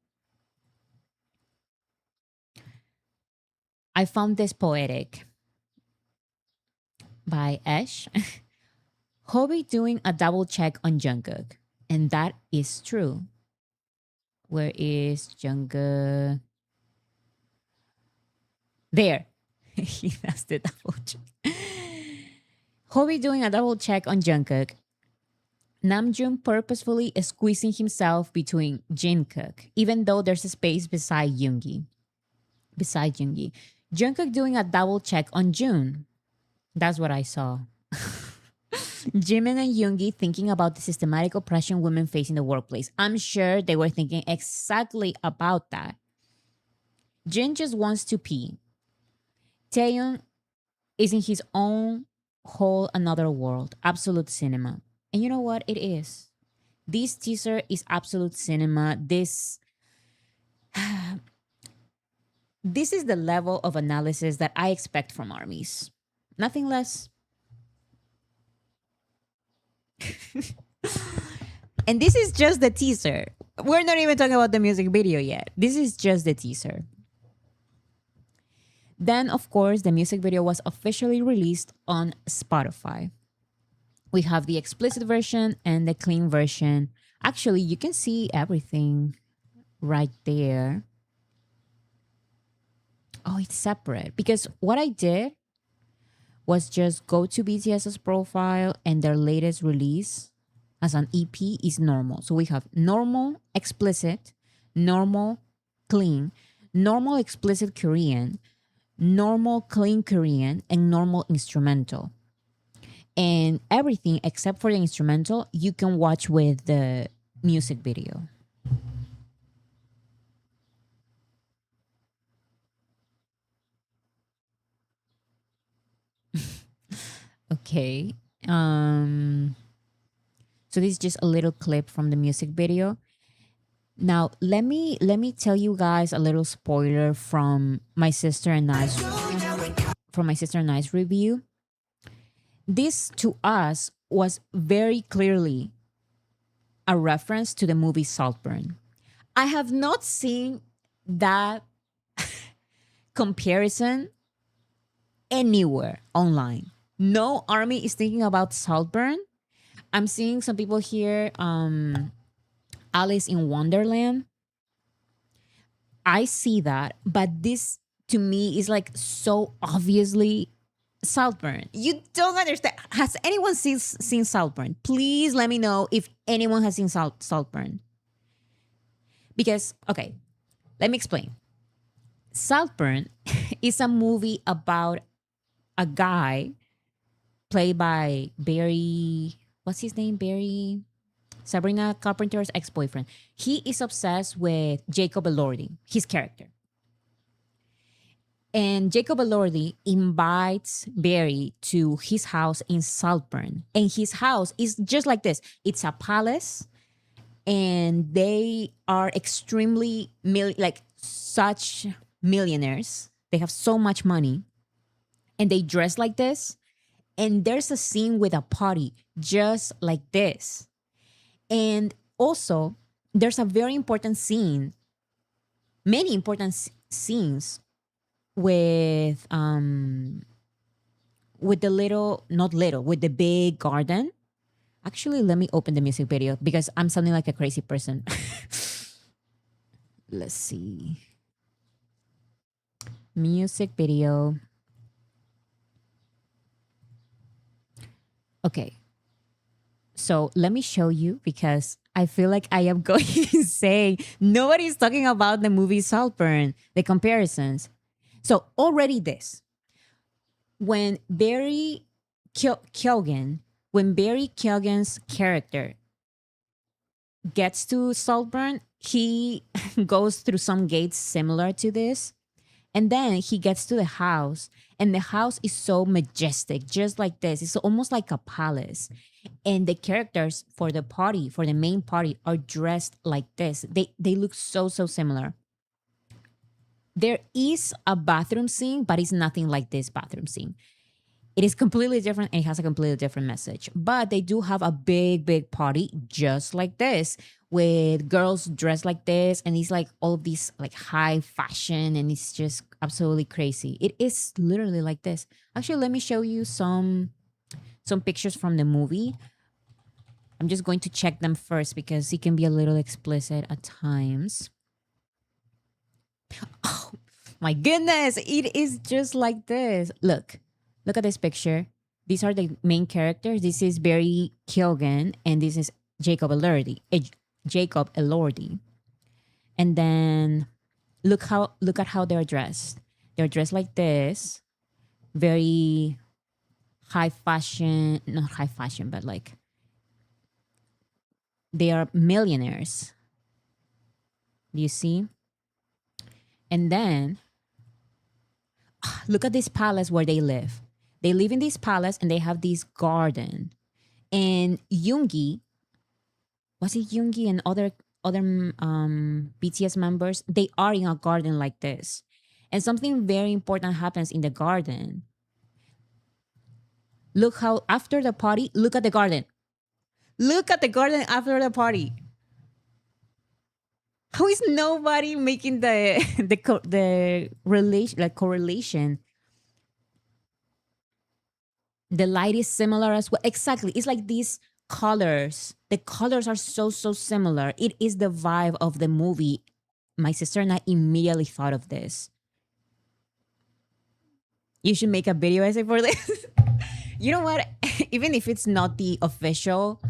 I found this poetic by Esh. Hobie doing a double check on Jungkook. And that is true. Where is Jungkook? There. He has the double check. Hobie doing a double check on Jungkook. Namjoon purposefully squeezing himself between Jungkook, even though there's a space beside Yoongi. Jungkook doing a double check on June. That's what I saw. Jimin and Yoongi thinking about the systematic oppression women face in the workplace. I'm sure they were thinking exactly about that. Jin just wants to pee. Taeyeon is in his own whole another world. Absolute cinema. And you know what? It is. This teaser is absolute cinema. This is the level of analysis that I expect from armies. Nothing less. And this is just the teaser. We're not even talking about the music video yet. This is just the teaser. Then, of course, the music video was officially released on Spotify. We have the explicit version and the clean version. Actually, you can see everything right there. Oh, it's separate because what I did was just go to BTS's profile and their latest release as an EP is normal. So we have normal, explicit, normal, clean, normal, explicit Korean, normal, clean Korean, and normal instrumental. And everything except for the instrumental, you can watch with the music video. Okay. Um, so this is just a little clip from the music video. Now let me tell you guys a little spoiler from my sister and I's review. This to us was very clearly a reference to the movie Saltburn. I have not seen that comparison anywhere online. No army is thinking about Saltburn. I'm seeing some people here, Alice in Wonderland. I see that, but this to me is like so obviously Saltburn. You don't understand. Has anyone seen Saltburn? Please let me know if anyone has seen Saltburn. Because, okay, let me explain. Saltburn is a movie about a guy played by Barry. What's his name? Barry. Sabrina Carpenter's ex boyfriend. He is obsessed with Jacob Elordi, his character. And Jacob Elordi invites Barry to his house in Saltburn. And his house is just like this, it's a palace. And they are extremely, like, such millionaires. They have so much money. And they dress like this. And there's a scene with a party just like this. And also, there's a very important scene, many important scenes with the little, not little, with the big garden. Actually, let me open the music video because I'm sounding like a crazy person. Let's see. Music video. Okay. So let me show you because I feel like I am going to say nobody's talking about the movie Saltburn, the comparisons. So already this. When Barry Keoghan, when Barry Keoghan's character gets to Saltburn, he goes through some gates similar to this. And then he gets to the house, and the house is so majestic, just like this. It's almost like a palace. And the characters for the party, for the main party, are dressed like this. They look so similar. There is a bathroom scene, but it's nothing like this bathroom scene. It is completely different and it has a completely different message. But they do have a big party just like this with girls dressed like this. And it's like all of these like high fashion and it's just absolutely crazy. It is literally like this. Actually, let me show you some pictures from the movie. I'm just going to check them first because it can be a little explicit at times. Oh my goodness, it is just like this. Look at this picture. These are the main characters. This is Barry Keoghan and this is Jacob Elordi. Jacob Elordi. And then look at how they're dressed. They're dressed like this. Very high fashion, not high fashion, but like they are millionaires. Do you see? And then look at this palace where they live. They live in this palace and they have this garden. And Yoongi, was it Yoongi and other BTS members? They are in a garden like this. And something very important happens in the garden. Look how after the party, look at the garden. Look at the garden after the party. How is nobody making the relation, like correlation? The light is similar as well. Exactly. It's like these colors. The colors are so similar. It is the vibe of the movie. My sister and I immediately thought of this. You should make a video essay for this. You know what? Even if it's not the official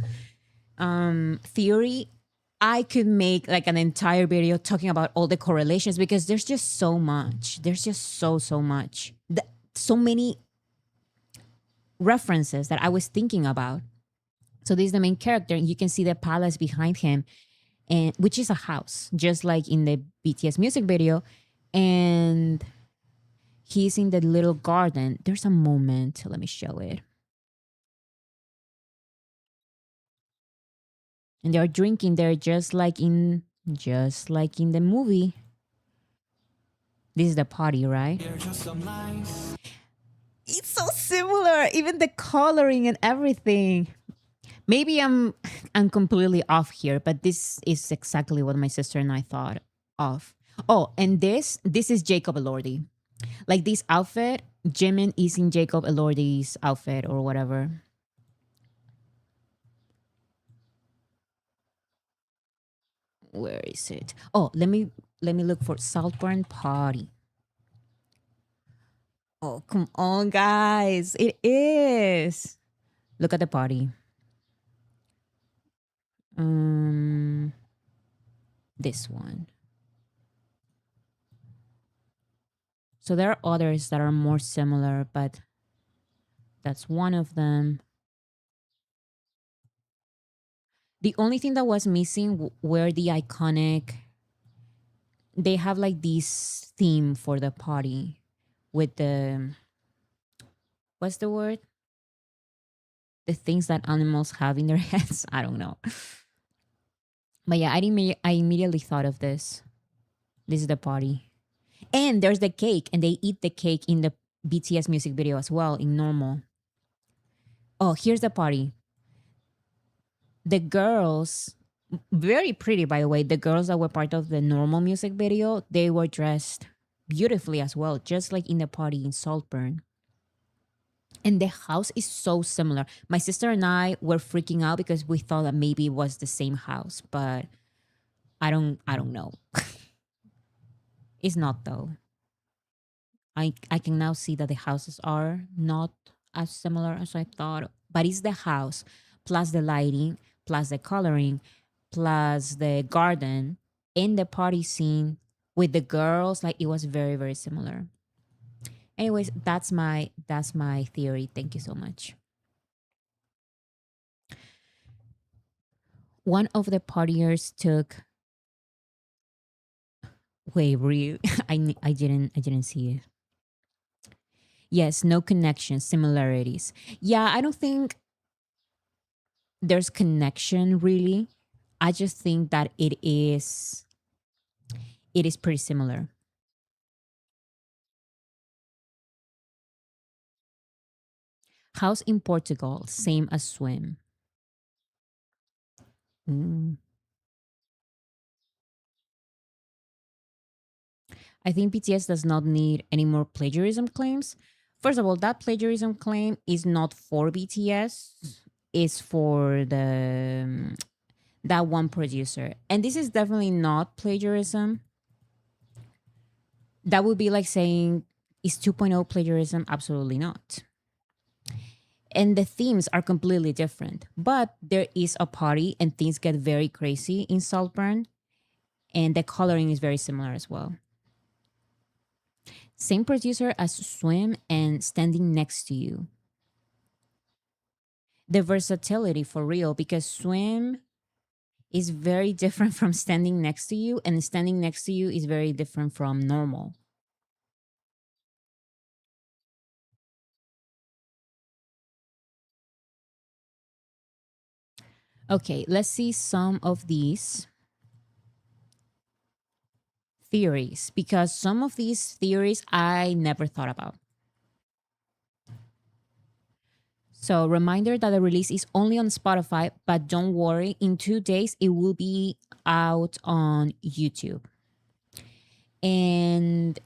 theory, I could make like an entire video talking about all the correlations because there's just so much. There's just so much. So many references that I was thinking about. So this is the main character, and you can see the palace behind him, and which is a house, just like in the BTS music video. And he's in the little garden. There's a moment. Let me show it. And they're drinking there just like in the movie. This is the party, right? It's so similar, even the coloring and everything. Maybe I'm completely off here, but this is exactly what my sister and I thought of. Oh, and this is Jacob Elordi. Like this outfit, Jimin is in Jacob Elordi's outfit or whatever. Where is it? Oh, let me look for Saltburn Party. Oh, come on, guys. It is. Look at the party. Um, this one. So there are others that are more similar, but that's one of them. The only thing that was missing were the iconic. They have like this theme for the party with the, what's the word? The things that animals have in their heads. I don't know. But yeah, I immediately thought of this. This is the party. And there's the cake, and they eat the cake in the BTS music video as well, in normal. Oh, here's the party. The girls, very pretty, by the way. The girls that were part of the normal music video, they were dressed beautifully as well, just like in the party in Saltburn. And the house is so similar. My sister and I were freaking out because we thought that maybe it was the same house, but I don't know. It's not though. I can now see that the houses are not as similar as I thought, but it's the house plus the lighting plus the coloring plus the garden in the party scene with the girls. Like it was very similar. Anyways, that's my theory. Thank you so much. One of the partiers took. Wait, really? I didn't see it. Yes, no connection, similarities. Yeah, I don't think there's connection really. I just think that it is pretty similar. House in Portugal, same as swim. Mm. I think BTS does not need any more plagiarism claims. First of all, that plagiarism claim is not for BTS, it's for the that one producer. And this is definitely not plagiarism. That would be like saying is 2.0 plagiarism? Absolutely not. And the themes are completely different. But there is a party and things get very crazy in Saltburn, and the coloring is very similar as well. Same producer as Swim and Standing Next to You. The versatility for real, because Swim is very different from Standing Next to You, and Standing Next to You is very different from Normal. Okay, let's see some of these theories, because some of these theories I never thought about. So, reminder that the release is only on Spotify, but don't worry, in 2 days it will be out on YouTube. And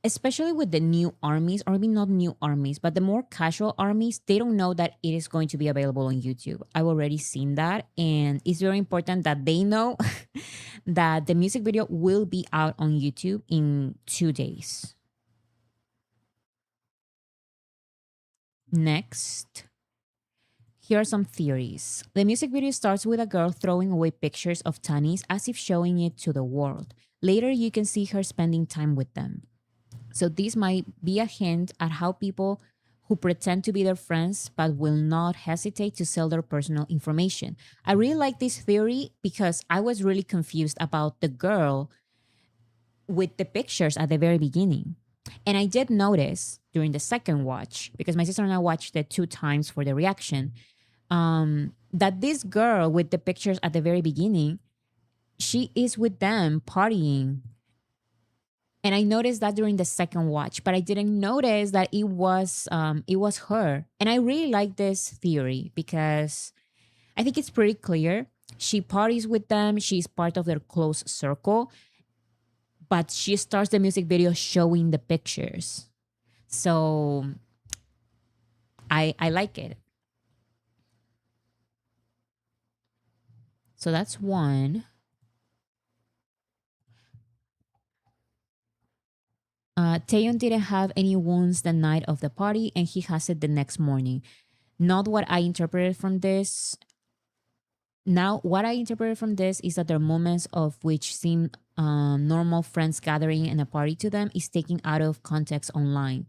especially with the new armies, or maybe not new armies, but the more casual armies, they don't know that it is going to be available on YouTube. I've already seen that. And it's very important that they know that the music video will be out on YouTube in 2 days. Next, here are some theories. The music video starts with a girl throwing away pictures of Tanis as if showing it to the world. Later, you can see her spending time with them. So this might be a hint at how people who pretend to be their friends but will not hesitate to sell their personal information. I really like this theory because I was really confused about the girl with the pictures at the very beginning. And I did notice during the second watch, because my sister and I watched it 2 times for the reaction, that this girl with the pictures at the very beginning, she is with them partying. And I noticed that during the second watch, but I didn't notice that it was her. And I really like this theory because I think it's pretty clear. She parties with them, she's part of their close circle, but she starts the music video showing the pictures. So I like it. So that's one. Taeyeon didn't have any wounds the night of the party, and he has it the next morning. Not what I interpreted from this. Now, what I interpreted from this is that there are moments of which seem normal friends gathering and a party to them is taken out of context online.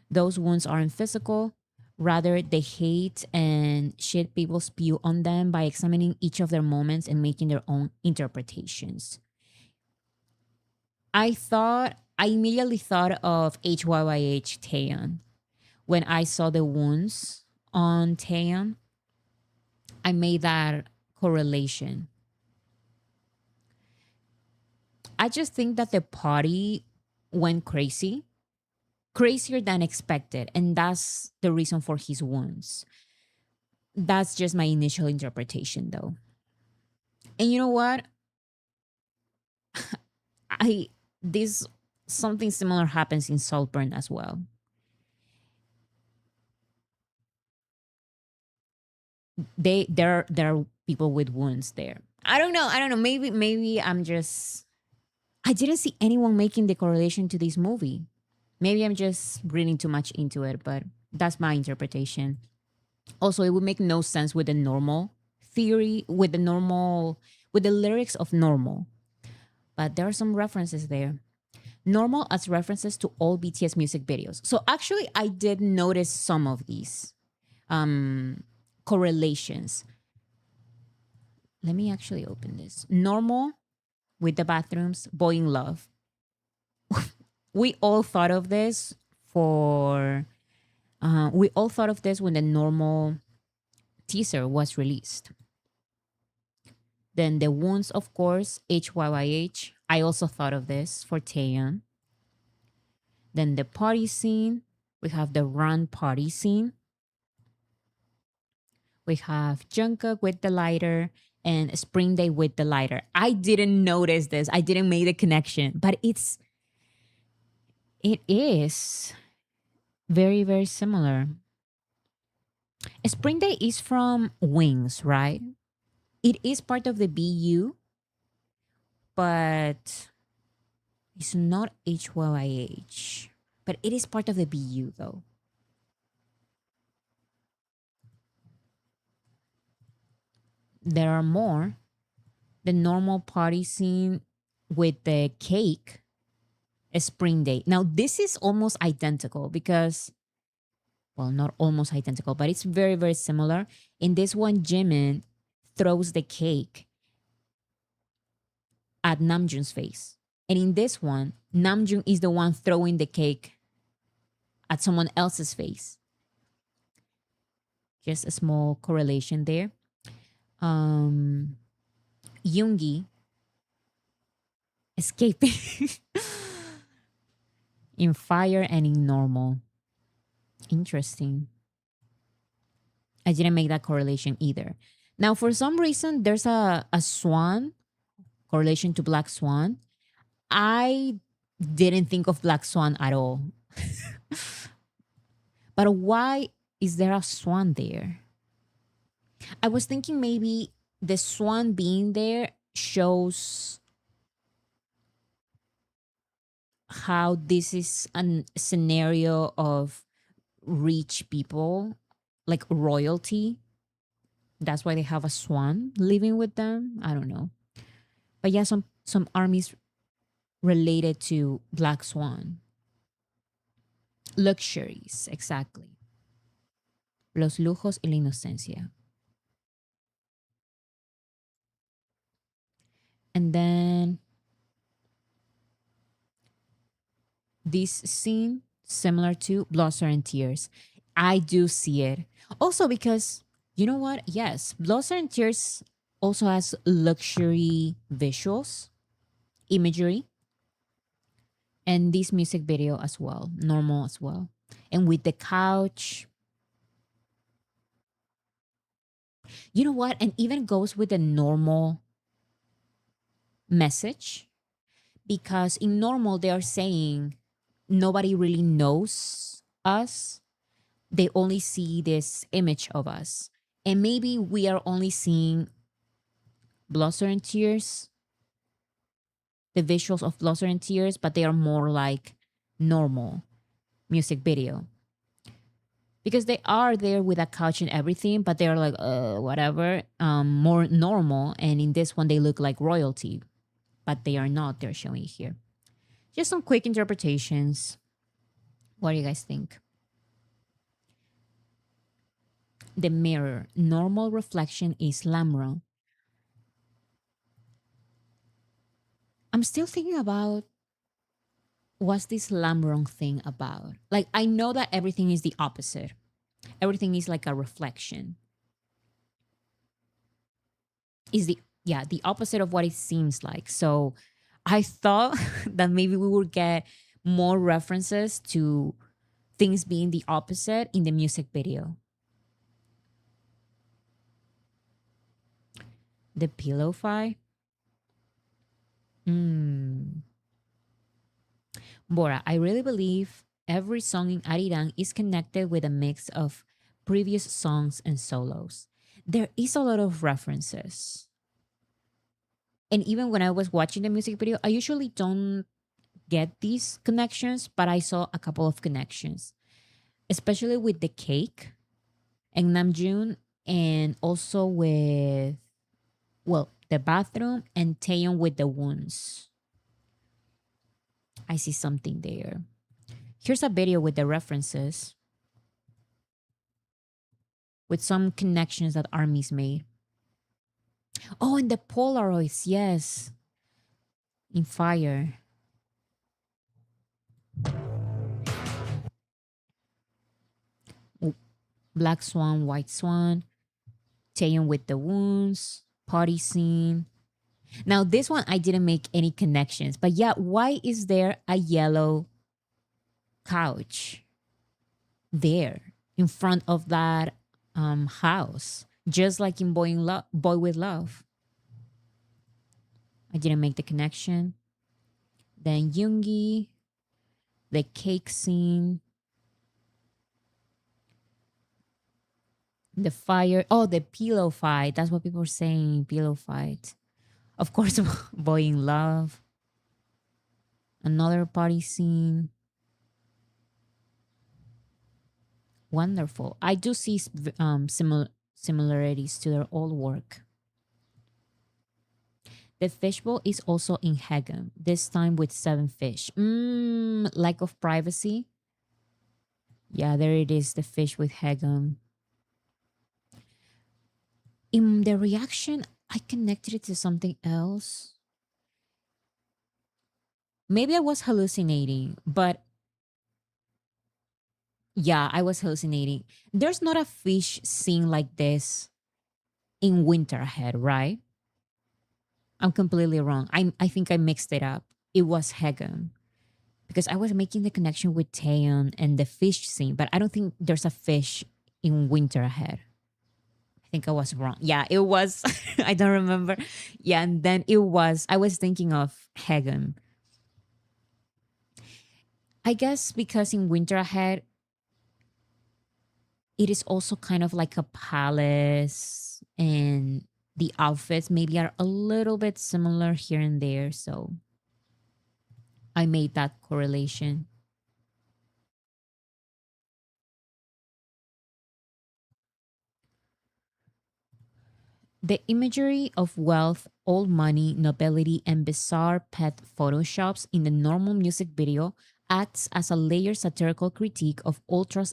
Those wounds aren't physical. Rather, they hate and shit people spew on them by examining each of their moments and making their own interpretations. I immediately thought of HYYH Taeyeon. When I saw the wounds on Taeyeon, I made that correlation. I just think that the party went crazy, crazier than expected, and that's the reason for his wounds. That's just my initial interpretation, though. And you know what? I this something similar happens in Saltburn as well. There are people with wounds there. I don't know. I don't know. Maybe I'm just I didn't see anyone making the correlation to this movie. Maybe I'm just reading too much into it, but that's my interpretation. Also, it would make no sense with the normal theory, with the lyrics of normal. But there are some references there. Normal as references to all BTS music videos. So actually, I did notice some of these correlations. Let me actually open this. Normal with the bathrooms, Boy in Love. We all thought of this for. We all thought of this when the normal teaser was released. Then the wounds, of course, HYYH. I also thought of this for Taeyeon. Then the party scene. We have the run party scene. We have Jungkook with the lighter and Spring Day with the lighter. I didn't notice this. I didn't make the connection, but it is very, very similar. Spring Day is from Wings, right? It is part of the BU, but it's not HYH. But it is part of the BU though. There are more. The normal party scene with the cake, a Spring Day. Now, this is almost identical because, well, not almost identical, but it's very, very similar. In this one, Jimin throws the cake at Namjoon's face. And in this one, Namjoon is the one throwing the cake at someone else's face. Just a small correlation there. Yoongi escaping in fire and in normal. Interesting. I didn't make that correlation either. Now, for some reason, there's a swan correlation to Black Swan. I didn't think of Black Swan at all. But why is there a swan there? I was thinking maybe the swan being there shows how this is a scenario of rich people, like royalty. That's why they have a swan living with them. I don't know. But yeah, some armies related to Black Swan. Luxuries, exactly. Los lujos y la inocencia. And then this scene, similar to Blood, Sweat, and Tears. I do see it. Also because, you know what? Yes, Blood, Sweat, and Tears also has luxury visuals, imagery, and this music video as well, normal as well. And with the couch, you know what? And even goes with the normal message because in normal, they are saying nobody really knows us. They only see this image of us. And maybe we are only seeing Blossom and Tears, the visuals of Blossom and Tears, but they are more like normal music video. Because they are there with a couch and everything, but they're like, whatever, more normal. And in this one, they look like royalty, but they are not. They're showing here. Just some quick interpretations. What do you guys think? The mirror, normal reflection is Lamron. I'm still thinking about what's this Lamron thing about? Like, I know that everything is the opposite. Everything is like a reflection. Is the yeah, the opposite of what it seems like. So I thought that maybe we would get more references to things being the opposite in the music video. The pillow fight. Hmm. Bora, I really believe every song in Arirang is connected with a mix of previous songs and solos. There is a lot of references. And even when I was watching the music video, I usually don't get these connections, but I saw a couple of connections, especially with the cake and Namjoon, and also with, well, the bathroom and Taeyeon with the wounds. I see something there. Here's a video with the references, with some connections that armies made. Oh, and the Polaroids, yes, in fire. Black Swan, White Swan, Taeyeon with the wounds, party scene. Now, this one I didn't make any connections, but yeah, why is there a yellow couch there in front of that house? Just like in Boy with Love. I didn't make the connection. Then Yoongi, the cake scene, the fire. Oh, the pillow fight. That's what people are saying. Pillow fight. Of course, Boy in Love. Another party scene. Wonderful. I do see similarities to their old work. The fishbowl is also in Hegum, this time with 7 fish. Lack of privacy. Yeah, there it is, the fish with Hegum. In the reaction, I connected it to something else. Maybe I was hallucinating, but yeah, I was hallucinating. There's not a fish scene like this in Winter Ahead, right? I'm completely wrong. I think I mixed it up. It was Hegum because I was making the connection with Taeyeon and the fish scene, but I don't think there's a fish in Winter Ahead. I think I was wrong. Yeah, it was. I don't remember. Yeah, and then it was. I was thinking of Hegum. I guess because in Winter Ahead, it is also kind of like a palace, and the outfits maybe are a little bit similar here and there. So I made that correlation. The imagery of wealth, old money, nobility, and bizarre pet photoshops in the normal music video acts as a layered satirical critique of ultra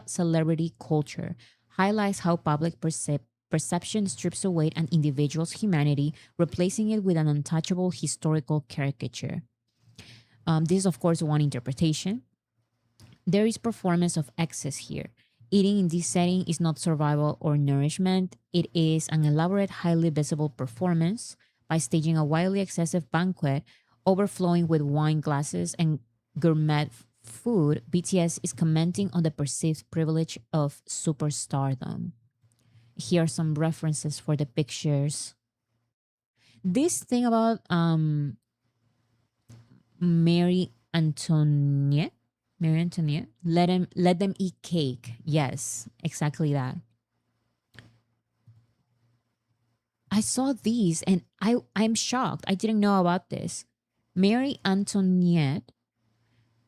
celebrity culture, highlights how public perception strips away an individual's humanity, replacing it with an untouchable historical caricature. This is, of course, one interpretation. There is performance of excess here. Eating in this setting is not survival or nourishment, it is an elaborate, highly visible performance. By staging a wildly excessive banquet, overflowing with wine glasses and gourmet food, BTS is commenting on the perceived privilege of superstardom. Here are some references for the pictures. This thing about Mary Antoinette. Mary Antoinette. Let them eat cake. Yes, exactly that. I saw these and I'm shocked. I didn't know about this. Mary Antoinette,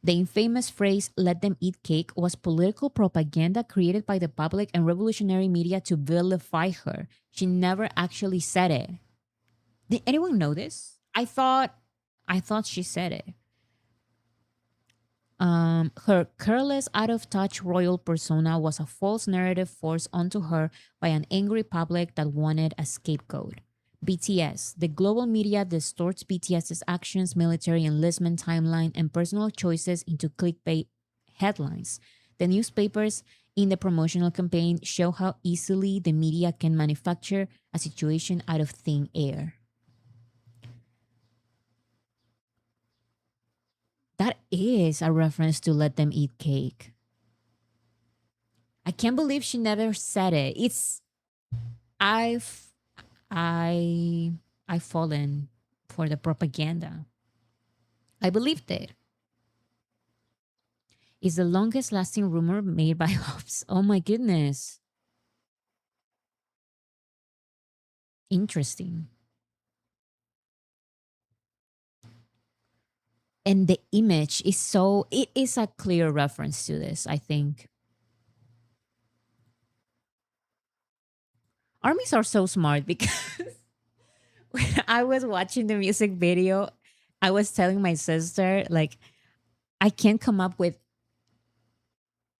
the infamous phrase let them eat cake was political propaganda created by the public and revolutionary media to vilify her. She never actually said it. Did anyone know this? I thought she said it. Her careless, out of touch royal persona was a false narrative forced onto her by an angry public that wanted a scapegoat. BTS. The global media distorts BTS's actions, military enlistment timeline, and personal choices into clickbait headlines. The newspapers in the promotional campaign show how easily the media can manufacture a situation out of thin air. That is a reference to Let Them Eat Cake. I can't believe she never said it. I've I I've fallen for the propaganda. I believed it. It's the longest lasting rumor made by Hobbs. Oh my goodness. Interesting. And the image is it is a clear reference to this, I think. Armies are so smart because when I was watching the music video, I was telling my sister, like, I can't come up with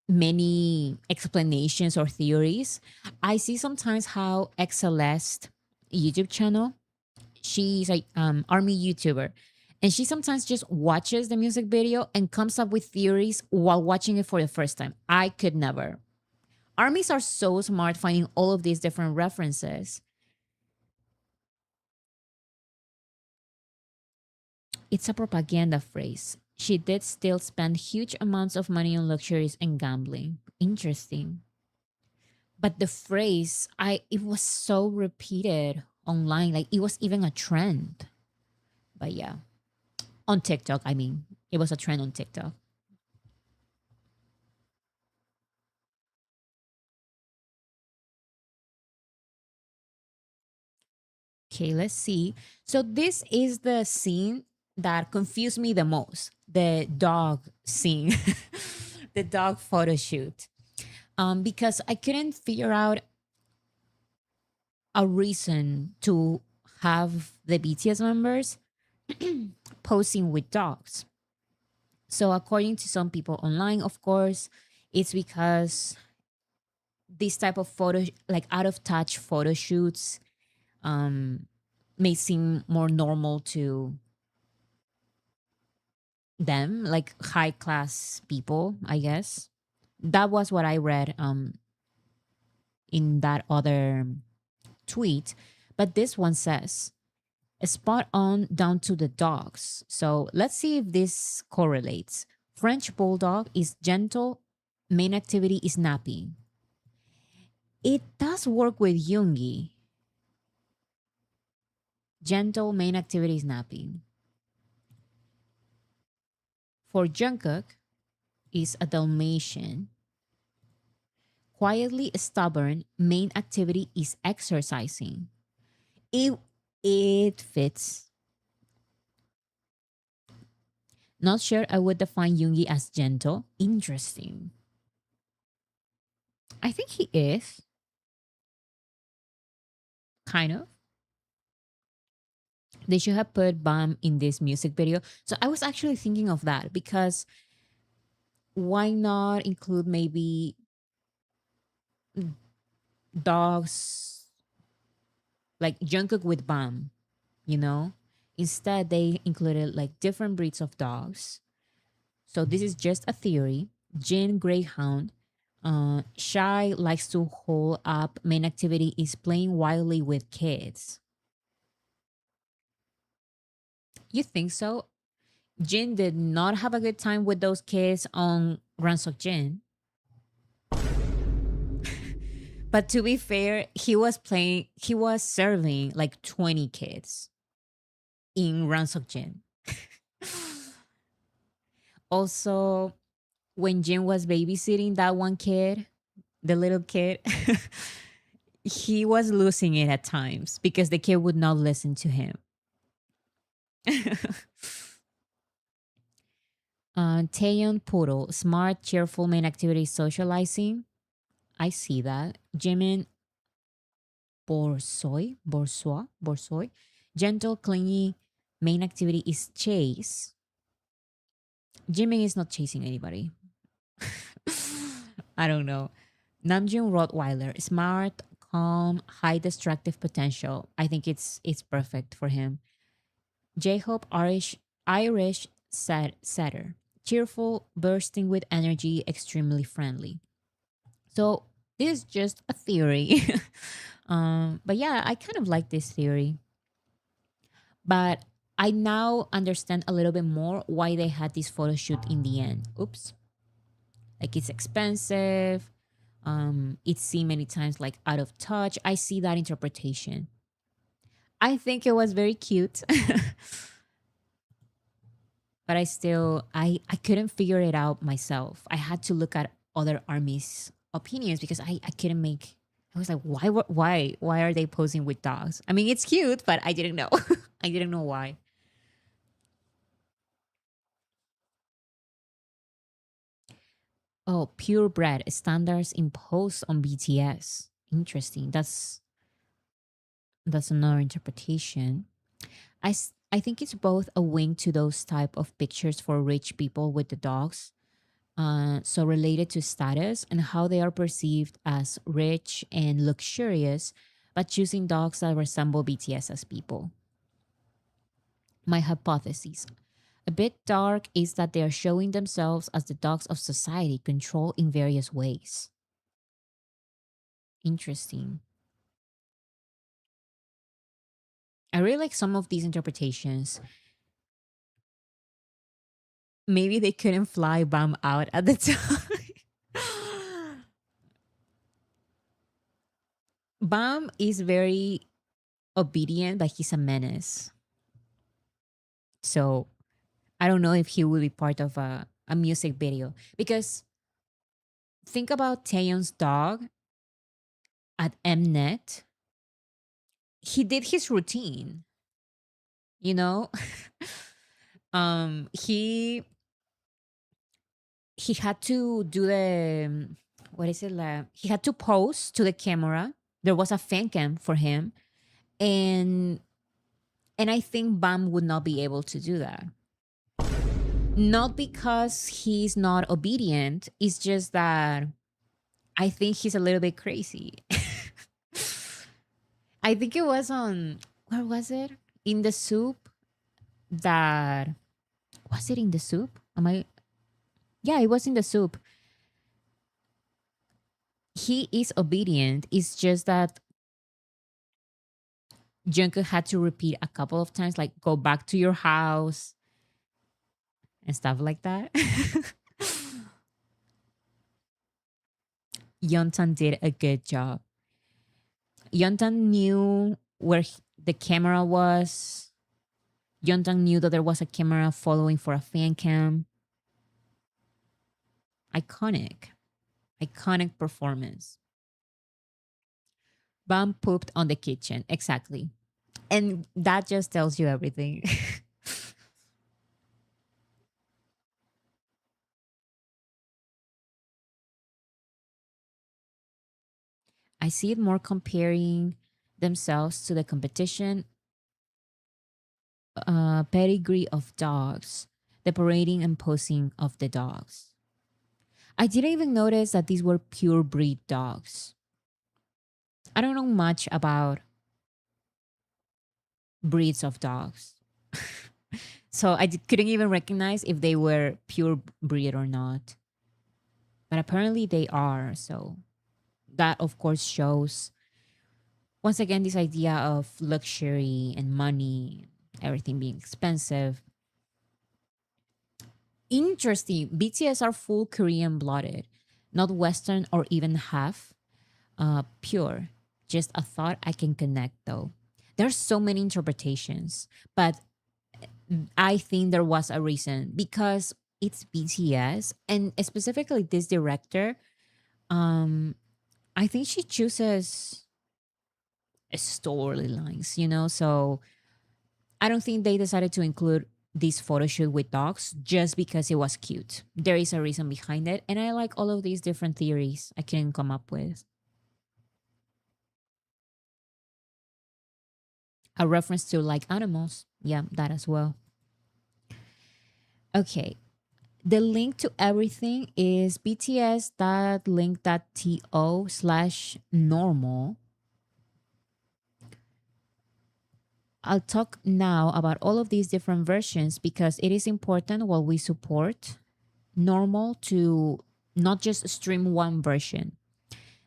many explanations or theories. I see sometimes how Celeste YouTube channel, she's a army YouTuber, and she sometimes just watches the music video and comes up with theories while watching it for the first time. I could never. Armies are so smart finding all of these different references. It's a propaganda phrase. She did still spend huge amounts of money on luxuries and gambling. Interesting. But the phrase, I it was so repeated online, like it was even a trend. But yeah, on TikTok, I mean, it was a trend on TikTok. Okay, let's see. So this is the scene that confused me the most. The dog scene. The dog photo shoot. Because I couldn't figure out a reason to have the BTS members posing with dogs. So according to some people online, of course, it's because this type of photo, like out of touch photo shoots, um, may seem more normal to them, like high class people, I guess. That was what I read in that other tweet. But this one says, spot on down to the dogs. So let's see if this correlates. French bulldog is gentle, main activity is napping. It does work with Jungi. Gentle, main activity is napping. For Jungkook, is a Dalmatian. Quietly stubborn, main activity is exercising. It, it fits. Not sure I would define Yoongi as gentle. Interesting. I think he is, kind of. They should have put Bam in this music video. So I was actually thinking of that because why not include maybe dogs like Jungkook with Bam, you know? Instead, they included like different breeds of dogs. So this is just a theory. Jin Greyhound. Shy likes to hole up. Main activity is playing wildly with kids. You think so? Jin did not have a good time with those kids on Ransok Jin. But to be fair, he was serving like 20 kids in Ransok Jin. Also, when Jin was babysitting that one kid, the little kid, he was losing it at times because the kid would not listen to him. Taeyeon Puro, smart, cheerful, main activity, socializing. I see that. Jimin Borsoi. Gentle, clingy, main activity is chase. Jimin is not chasing anybody. I don't know. Namjoon Rottweiler, smart, calm, high destructive potential. I think it's perfect for him. J-Hope Irish setter. Cheerful, bursting with energy, extremely friendly. So this is just a theory. But yeah, I kind of like this theory. But I now understand a little bit more why they had this photo shoot in the end. Oops. Like it's expensive. It's seen many times like out of touch. I see that interpretation. I think it was very cute. But I couldn't figure it out myself. I had to look at other armies' opinions because I couldn't make. I was like, why are they posing with dogs? I mean, it's cute, but I didn't know. I didn't know why. Oh, purebred standards imposed on BTS. Interesting. That's another interpretation. I think it's both a wink to those type of pictures for rich people with the dogs, so related to status and how they are perceived as rich and luxurious, but choosing dogs that resemble BTS as people. My hypothesis, a bit dark, is that they are showing themselves as the dogs of society, controlled in various ways. Interesting. I really like some of these interpretations. Maybe they couldn't fly Bam out at the time. Bam is very obedient, but he's a menace. So I don't know if he will be part of a music video. Because think about Taeyon's dog at Mnet. He did his routine, you know? He had to do the what is it like? He had to pose to the camera. There was a fan cam for him, and I think Bam would not be able to do that. Not because he's not obedient. It's just that I think he's a little bit crazy. I think it was on where was it? In the soup that was it in the soup? Am I Yeah, it was in the soup. He is obedient. It's just that Jungkook had to repeat a couple of times, like go back to your house and stuff like that. Yontan did a good job. Yontan knew where the camera was. Yontan knew that there was a camera following for a fan cam. Iconic. Iconic performance. Bam pooped on the kitchen. Exactly. And that just tells you everything. I see it more comparing themselves to the competition pedigree of dogs, the parading and posing of the dogs. I didn't even notice that these were pure breed dogs. I don't know much about breeds of dogs. So couldn't even recognize if they were pure breed or not. But apparently they are. So that, of course, shows once again this idea of luxury and money, everything being expensive. Interesting. BTS are full Korean blooded, not Western or even half pure. Just a thought I can connect though. There's so many interpretations, but I think there was a reason because it's BTS and specifically this director. Um, I think she chooses storylines, so I don't think they decided to include this photo shoot with dogs just because it was cute. There is a reason behind it, and I like all of these different theories I can come up with. A reference to like animals, yeah, that as well. Okay, the link to everything is bts.link.to/normal. I'll talk now about all of these different versions because it is important while we support normal to not just stream one version.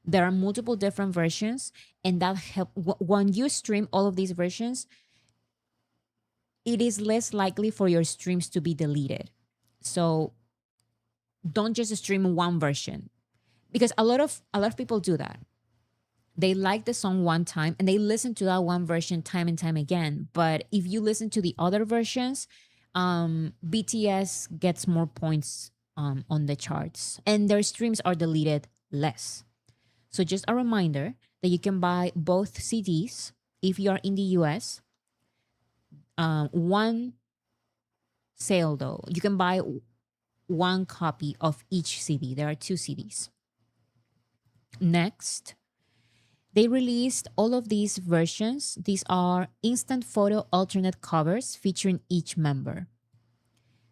There are multiple different versions, and that help when you stream all of these versions, it is less likely for your streams to be deleted. So don't just stream one version because a lot of people do that. They like the song one time and they listen to that one version time and time again. But if you listen to the other versions, BTS gets more points on the charts and their streams are deleted less. So just a reminder that you can buy both CDs if you are in the US. One sale though, you can buy one copy of each CD. There are two CDs. Next, they released all of these versions. These are instant photo alternate covers featuring each member.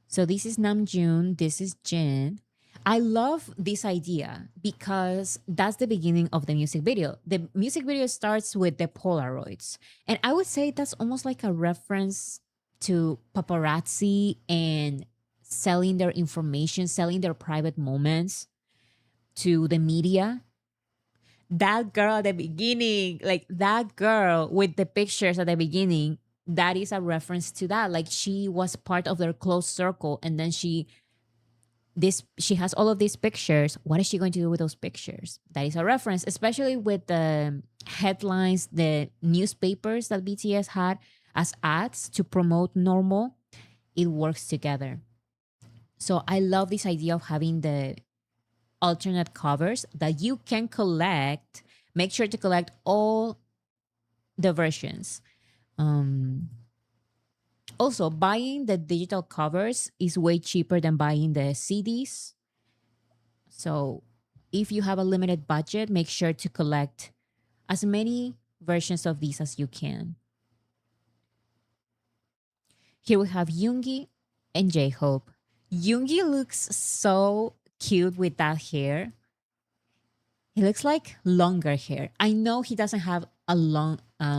So this is Namjoon, this is Jin. I love this idea because that's the beginning of the music video. The music video starts with the Polaroids. And I would say that's almost like a reference to paparazzi and selling their information, selling their private moments to the media. That girl at the beginning, like that girl with the pictures at the beginning, that is a reference to that. Like she was part of their close circle and then she has all of these pictures. What is she going to do with those pictures? That is a reference, especially with the headlines, the newspapers that BTS had as ads to promote normal. It works together. So I love this idea of having the alternate covers that you can collect. Make sure to collect all the versions. Also, buying the digital covers is way cheaper than buying the CDs. So, if you have a limited budget, make sure to collect as many versions of these as you can. Here we have Yoongi and J-Hope. Yoongi looks so cute with that hair. He looks like longer hair. I know he doesn't have a longer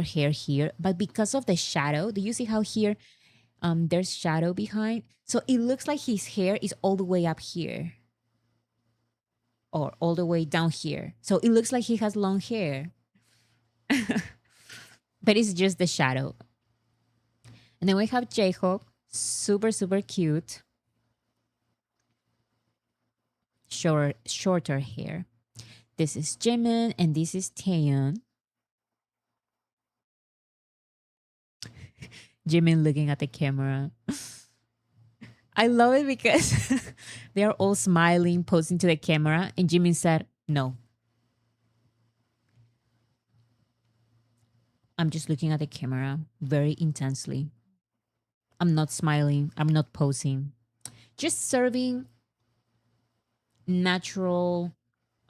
hair here, but because of the shadow, do you see how here there's shadow behind? So it looks like his hair is all the way up here or all the way down here. So it looks like he has long hair, but it's just the shadow. And then we have J-Hope, super, super cute, shorter hair. This is Jimin and this is Taeyeon. Jimin looking at the camera. I love it because they are all smiling, posing to the camera, and Jimin said, "No, I'm just looking at the camera very intensely. I'm not smiling. I'm not posing. Just serving natural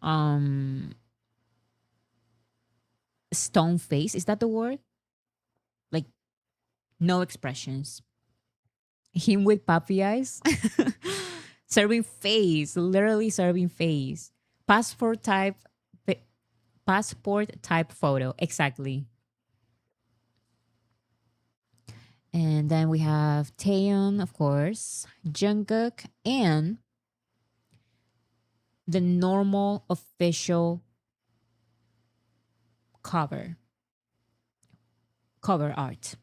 um stone face. Is that the word? Like no expressions. Him with puppy eyes. Serving face, literally serving face. Passport type passport type photo. Exactly. And then we have Taeyeon, of course, Jungkook, and the normal official cover cover art.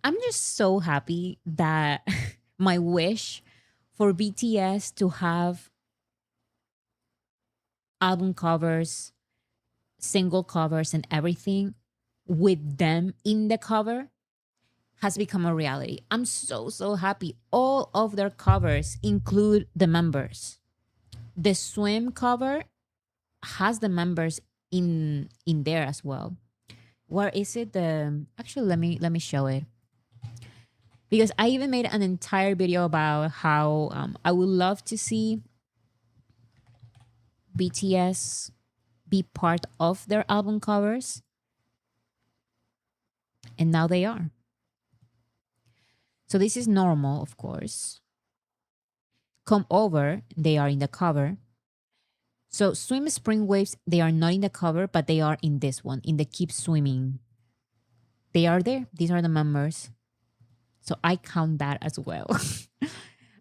I'm just so happy that my wish for BTS to have album covers, single covers, and everything with them in the cover has become a reality. I'm so, so happy. All of their covers include the members. The swim cover has the members in there as well. Where is it? The actually let me show it because I even made an entire video about how I would love to see BTS be part of their album covers, and now they are. So this is normal, of course. Come over, they are in the cover. So swim spring waves, they are not in the cover, but they are in this one, in the keep swimming. They are there. These are the members. So I count that as well.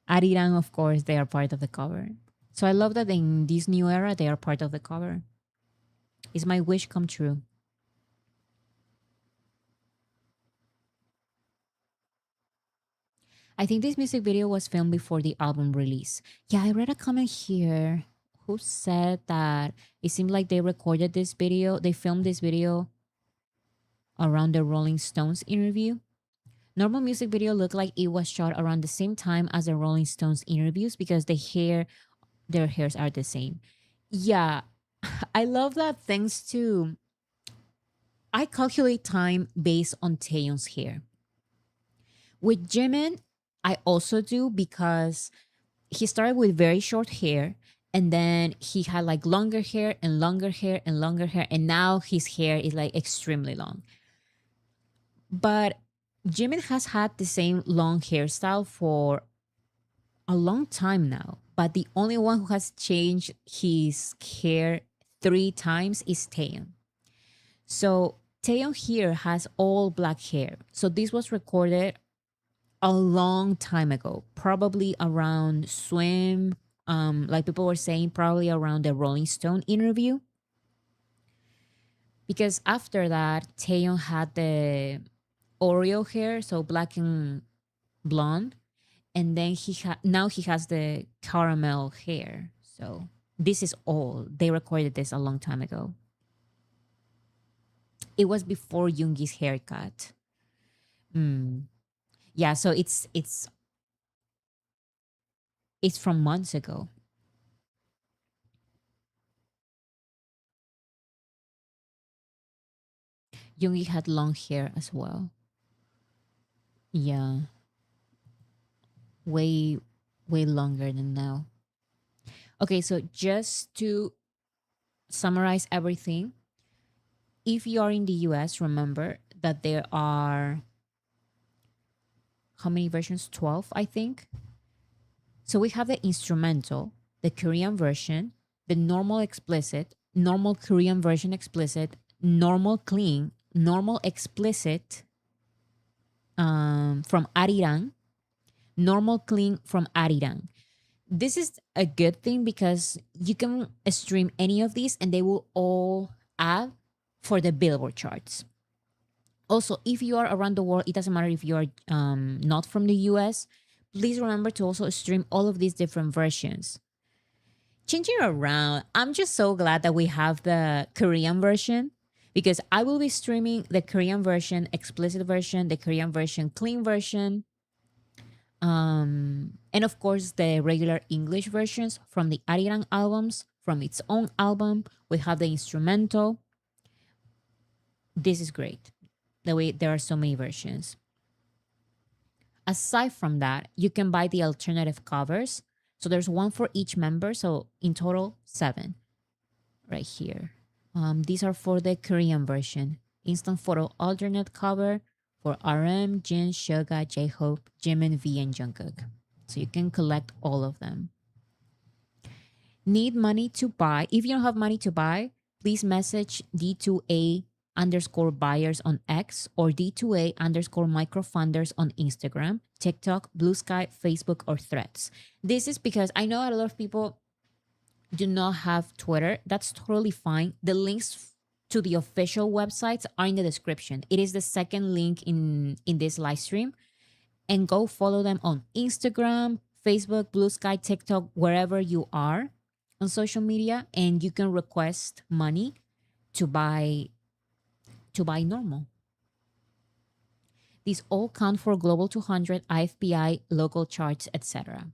Arirang, of course, they are part of the cover. So I love that in this new era, they are part of the cover. It's my wish come true. I think this music video was filmed before the album release. Yeah, I read a comment here who said that it seemed like they recorded this video, they filmed this video around the Rolling Stones interview. Normal music video looked like it was shot around the same time as the Rolling Stones interviews because their hairs are the same. Yeah, I love that thanks to I calculate time based on Taeyeon's hair. With Jimin, I also do because he started with very short hair and then he had like longer hair and longer hair and longer hair and now his hair is like extremely long. But Jimin has had the same long hairstyle for a long time now. But the only one who has changed his hair 3 times is Taeyeon. So Taeyeon here has all black hair. So this was recorded a long time ago, probably around Swim. Like people were saying, probably around the Rolling Stone interview. Because after that, Taeyeon had the Oreo hair, so black and blonde, and then now he has the caramel hair. So this is all they recorded this a long time ago. It was before Yoongi's haircut. Yeah, so it's from months ago. Yoongi had long hair as well. Yeah, way way longer than now. Okay, so just to summarize everything, if you are in the US, remember that there are how many versions? 12, I think. So we have the instrumental, the Korean version, the normal explicit, normal Korean version explicit, normal clean, normal explicit from Arirang, normal clean from Arirang. This is a good thing because you can stream any of these and they will all add for the Billboard charts. Also, if you are around the world, it doesn't matter if you are not from the US, please remember to also stream all of these different versions. Changing around, I'm just so glad that we have the Korean version because I will be streaming the Korean version, explicit version, the Korean version, clean version. And of course, the regular English versions from the Arirang albums, from its own album. We have the instrumental. This is great. The way there are so many versions. Aside from that, you can buy the alternative covers. So there's one for each member. So in total, seven right here. These are for the Korean version. Instant photo alternate cover for RM, Jin, Suga, J-Hope, Jimin, V, and Jungkook. So you can collect all of them. Need money to buy? If you don't have money to buy, please message D2A underscore buyers on X or D2A underscore microfunders on Instagram, TikTok, Blue Sky, Facebook, or Threads. This is because I know a lot of people do not have Twitter. That's totally fine. The links to the official websites are in the description. It is the second link in this live stream. And go follow them on Instagram, Facebook, Blue Sky, TikTok, wherever you are on social media, and you can request money to buy normal. These all count for Global 200, IFPI, local charts, etc.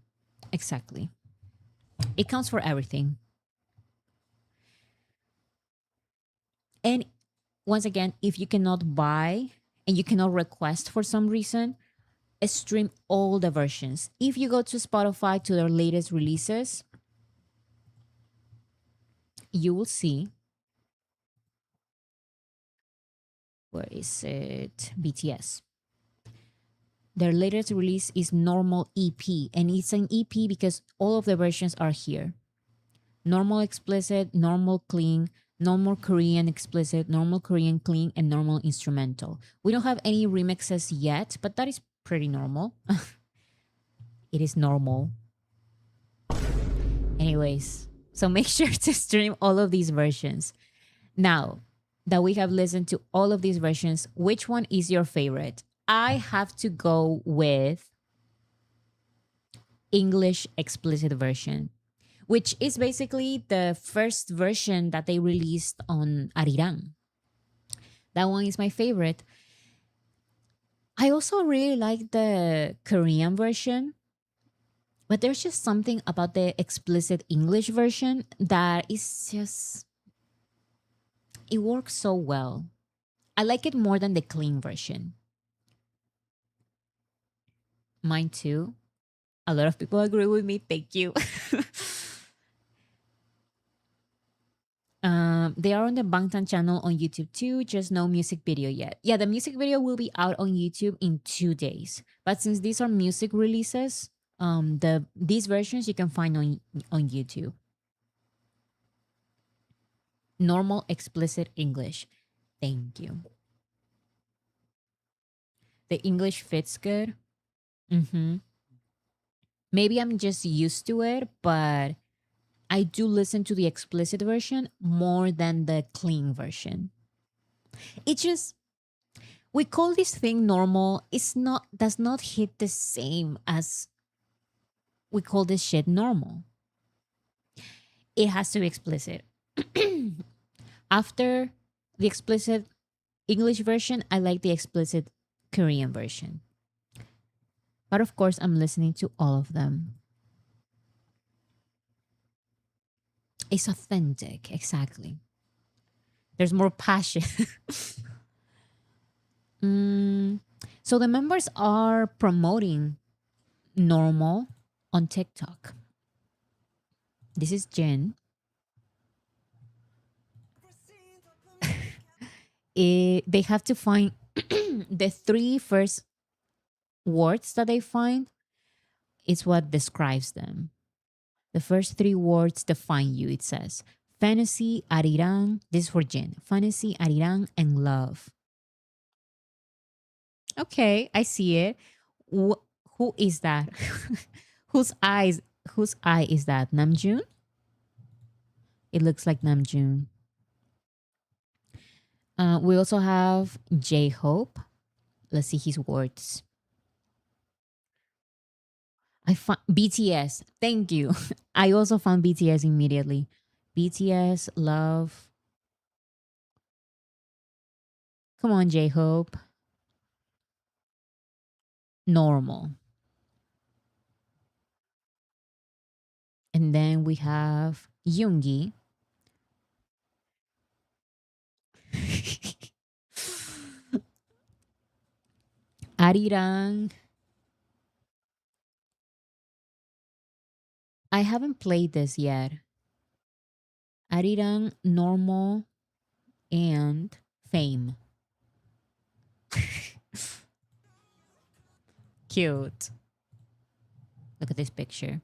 Exactly. It counts for everything. And once again, if you cannot buy and you cannot request for some reason, stream all the versions. If you go to Spotify to their latest releases, you will see, where is it? BTS. Their latest release is Normal EP, and it's an EP because all of the versions are here. Normal explicit, normal clean, normal Korean explicit, normal Korean clean, and normal instrumental. We don't have any remixes yet, but that is pretty normal. It is normal. Anyways, so make sure to stream all of these versions. Now that we have listened to all of these versions, which one is your favorite? I have to go with English explicit version, which is basically the first version that they released on Arirang. That one is my favorite. I also really like the Korean version, but there's just something about the explicit English version that is just, it works so well. I like it more than the clean version. Mine too. A lot of people agree with me. Thank you. They are on the Bangtan channel on YouTube too, just no music video yet. Yeah, the music video will be out on YouTube in 2 days. But since these are music releases, these versions you can find on YouTube. Normal explicit English. Thank you. The English fits good. Mm-hmm. Maybe I'm just used to it, but I do listen to the explicit version more than the clean version. It just, we call this thing normal. It's not, does not hit the same as we call this shit normal. It has to be explicit. After the explicit English version, I like the explicit Korean version. But of course, I'm listening to all of them. It's authentic, exactly. There's more passion. So the members are promoting normal on TikTok. This is Jen. They have to find the three first words that they find is what describes them. The first three words define you, it says. Fantasy, arirang, this is for Jen. Fantasy, arirang, and love. Okay, I see it. Who is that? whose eyes? Whose eye is that? Namjoon? It looks like Namjoon. We also have J Hope. Let's see his words. I found BTS. Thank you. I also found BTS immediately. BTS, love. Come on, J Hope. Normal. And then we have Yoongi. Arirang. I haven't played this yet. Arirang, Normal, and Fame. Cute. Look at this picture.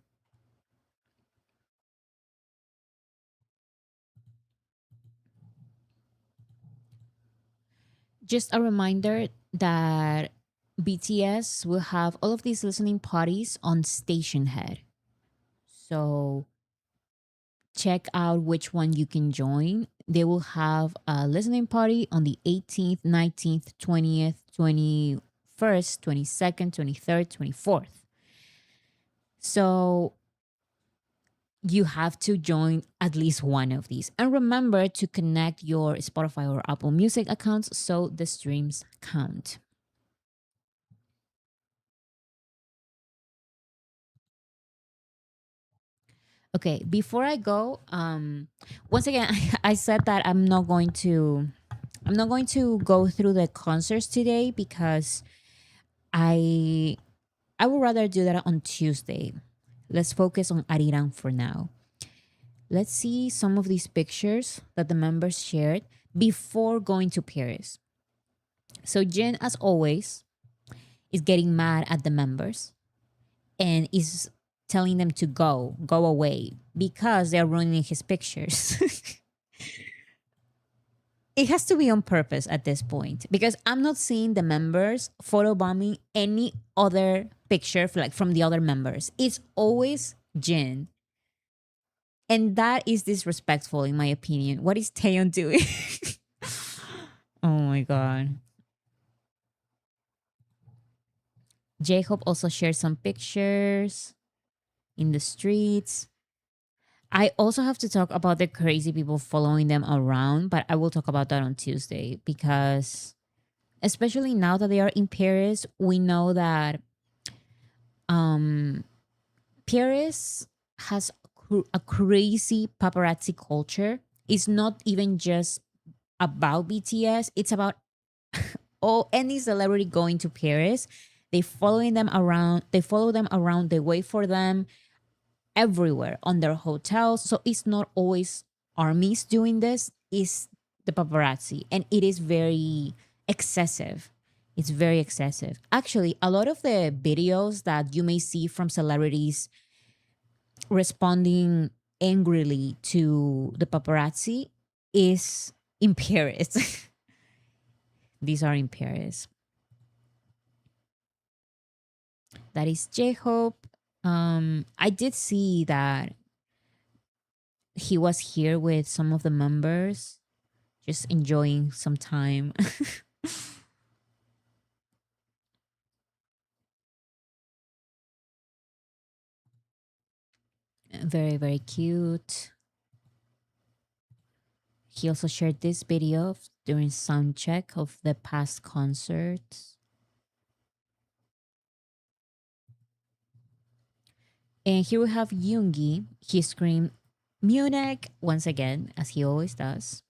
Just a reminder that BTS will have all of these listening parties on Station Head. So check out which one you can join. They will have a listening party on the 18th, 19th, 20th, 21st, 22nd, 23rd, 24th. So you have to join at least one of these. And remember to connect your Spotify or Apple Music accounts so the streams count. Okay, before I go, once again, I said that I'm not going to go through the concerts today because I I would rather do that on Tuesday. Let's focus on Arirang for now. Let's see some of these pictures that the members shared before going to Paris. So Jin, as always, is getting mad at the members and is telling them to go away because they're ruining his pictures. It has to be on purpose at this point because I'm not seeing the members photobombing any other picture like from the other members. It's always Jin. And that is disrespectful in my opinion. What is Taeyeon doing? Oh my god. J-Hope also shared some pictures in the streets. I also have to talk about the crazy people following them around, but I will talk about that on Tuesday because especially now that they are in Paris, we know that um Paris has a crazy paparazzi culture. It's not even just about BTS, it's about all any celebrity going to Paris. They follow them around, they wait for them everywhere on their hotels. So it's not always armies doing this, it's the paparazzi. And it is very excessive. It's very excessive. Actually, a lot of the videos that you may see from celebrities responding angrily to the paparazzi is in Paris. These are in Paris. That is J Hope. I did see that he was here with some of the members, just enjoying some time. Very, very cute. He also shared this video during sound check of the past concerts. And here we have Yoongi. He screamed Munich once again, as he always does.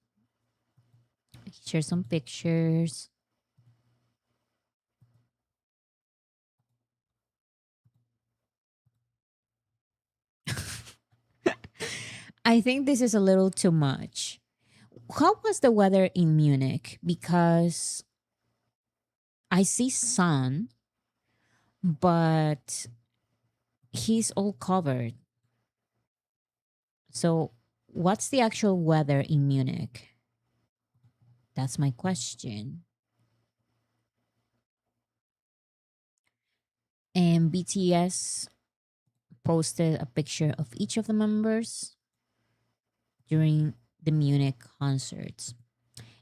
He shared some pictures. I think this is a little too much. How was the weather in Munich? Because I see sun, but he's all covered. So, what's the actual weather in Munich? That's my question. And BTS posted a picture of each of the members during the Munich concerts.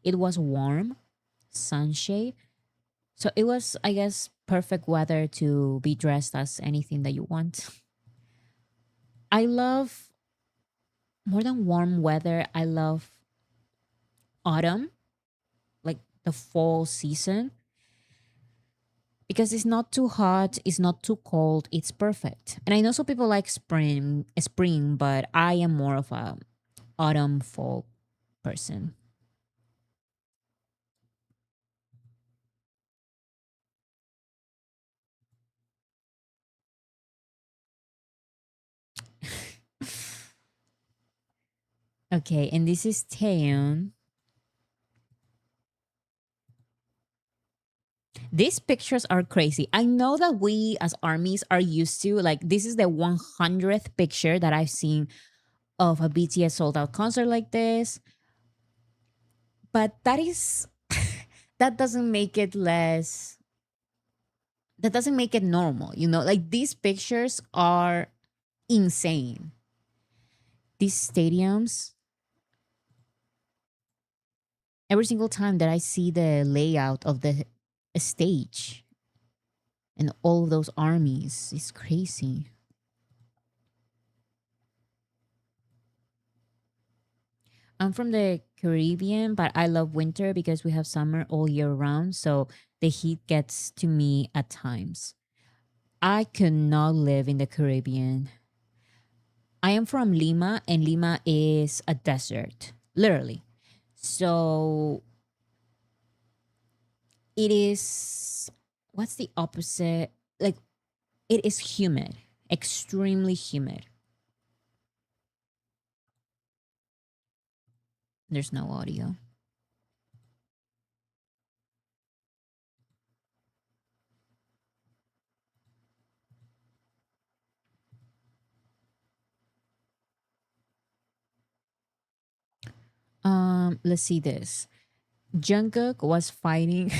It was warm, sunshade. So it was, I guess, perfect weather to be dressed as anything that you want. I love more than warm weather, I love autumn, like the fall season. because it's not too hot, it's not too cold, it's perfect. And I know some people like spring, but I am more of a autumn fall person. Okay, and this is Taeyeon. These pictures are crazy. I know that we as armies are used to, like, this is the 100th picture that I've seen of a BTS sold out concert like this, but that is that doesn't make it less, that doesn't make it normal, you know? Like, these pictures are insane. These stadiums, every single time that I see the layout of the stage and all of those armies, it's crazy. I'm from the Caribbean, but I love winter because we have summer all year round. So the heat gets to me at times. I could not live in the Caribbean. I am from Lima, and Lima is a desert, literally. So it is, what's the opposite? Like, it is humid, extremely humid. There's no audio. Let's see this. Jungkook was fighting.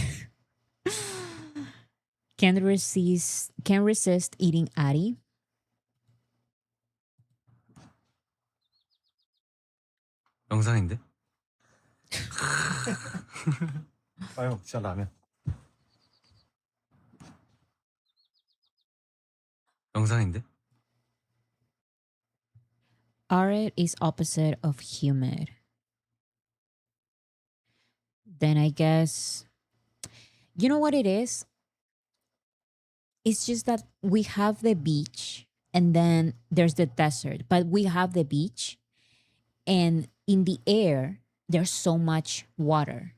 Can resist eating Ari. 영상인데? 빨리 먹자 라면. 영상인데? Arid is opposite of humid. Then I guess, you know what it is? It's just that we have the beach and then there's the desert, but we have the beach and in the air, there's so much water.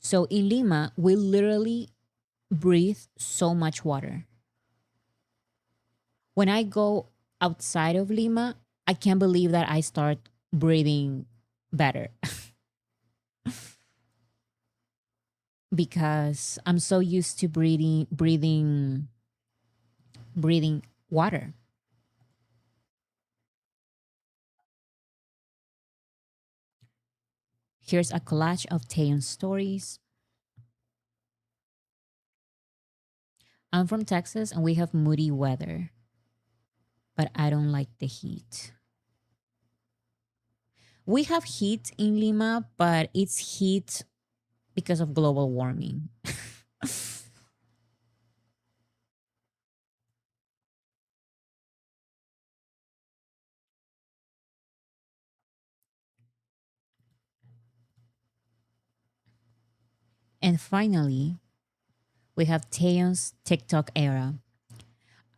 So in Lima, we literally breathe so much water. When I go outside of Lima, I can't believe that I start breathing better because I'm so used to breathing water. Here's a collage of Taeyeon's stories. I'm from Texas and we have moody weather, but I don't like the heat. We have heat in Lima, but it's heat because of global warming. And finally, we have Taeyeon's TikTok era.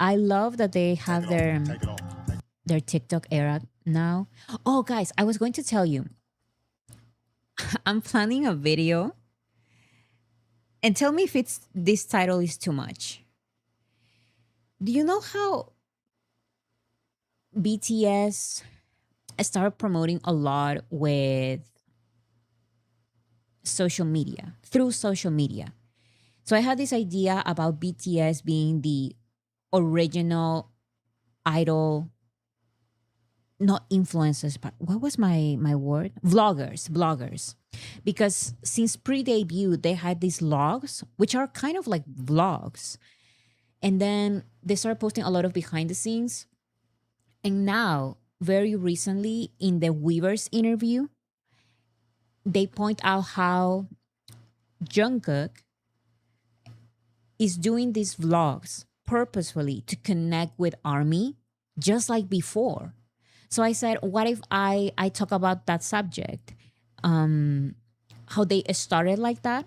I love that they have their TikTok era now. Oh, guys, I was going to tell you, I'm planning a video, and tell me if it's this title is too much. Do you know how BTS started promoting a lot with social media, through social media? So I had this idea about BTS being the original idol, not influencers, but what was my word? Vloggers. Because since pre-debut, they had these logs, which are kind of like vlogs. And then they started posting a lot of behind the scenes. And now, very recently, in the Weavers interview, they point out how Jungkook is doing these vlogs purposefully to connect with ARMY, just like before. So I said, what if I talk about that subject? How they started like that?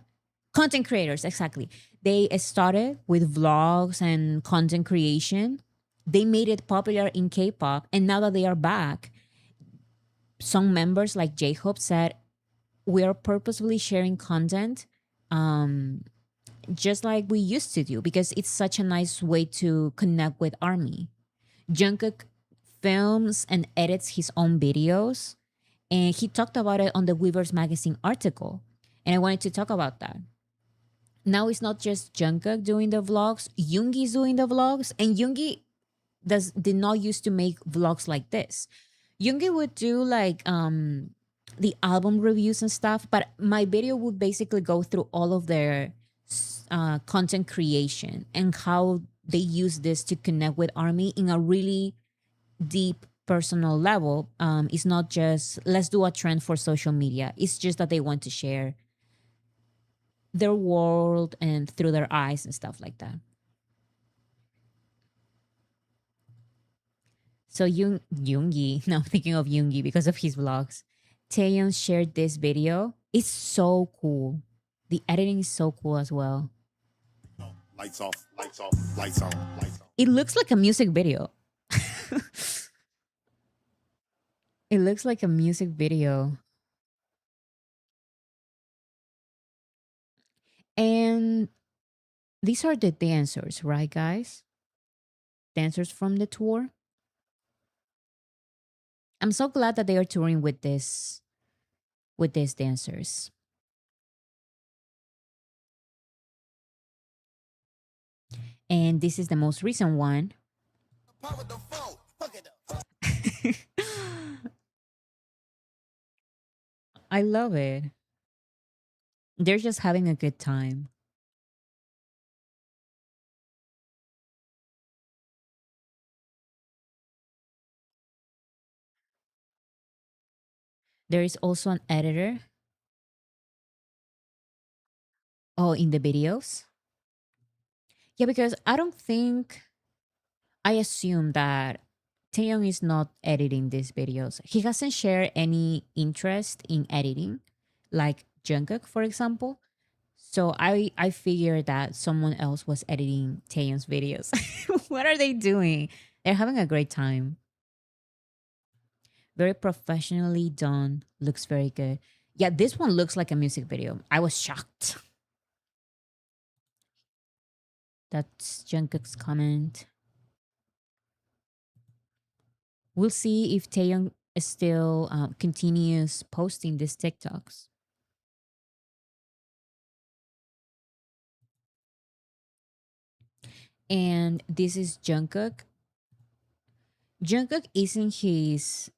Content creators, exactly. They started with vlogs and content creation. They made it popular in K-pop, and now that they are back, some members like J-Hope said we are purposefully sharing content just like we used to do because it's such a nice way to connect with Army. Jungkook films and edits his own videos, and he talked about it on the Weavers magazine article. And I wanted to talk about that. Now it's not just Jungkook doing the vlogs, Yoongi's doing the vlogs, and Yoongi did not used to make vlogs like this. Yoongi would do like the album reviews and stuff, but my video would basically go through all of their content creation and how they use this to connect with Army in a really deep personal level. It's not just let's do a trend for social media. It's just that they want to share their world and through their eyes and stuff like that. So Yoongi, now I'm thinking of Yoongi because of his vlogs. Taeyeon shared this video. It's so cool. The editing is so cool as well. Lights off, lights off, lights on, lights on. It looks like a music video. It looks like a music video. And these are the dancers, right, guys? Dancers from the tour. I'm so glad that they are touring with these dancers. And this is the most recent one. I love it. They're just having a good time. There is also an editor. Oh, in the videos? Yeah, because I assume that Taeyong is not editing these videos. He hasn't shared any interest in editing, like Jungkook, for example. So I figured that someone else was editing Taeyong's videos. What are they doing? They're having a great time. Very professionally done. Looks very good. Yeah, this one looks like a music video. I was shocked. That's Jungkook's comment. We'll see if Taeyong still continues posting these TikToks. And this is Jungkook. Jungkook isn't his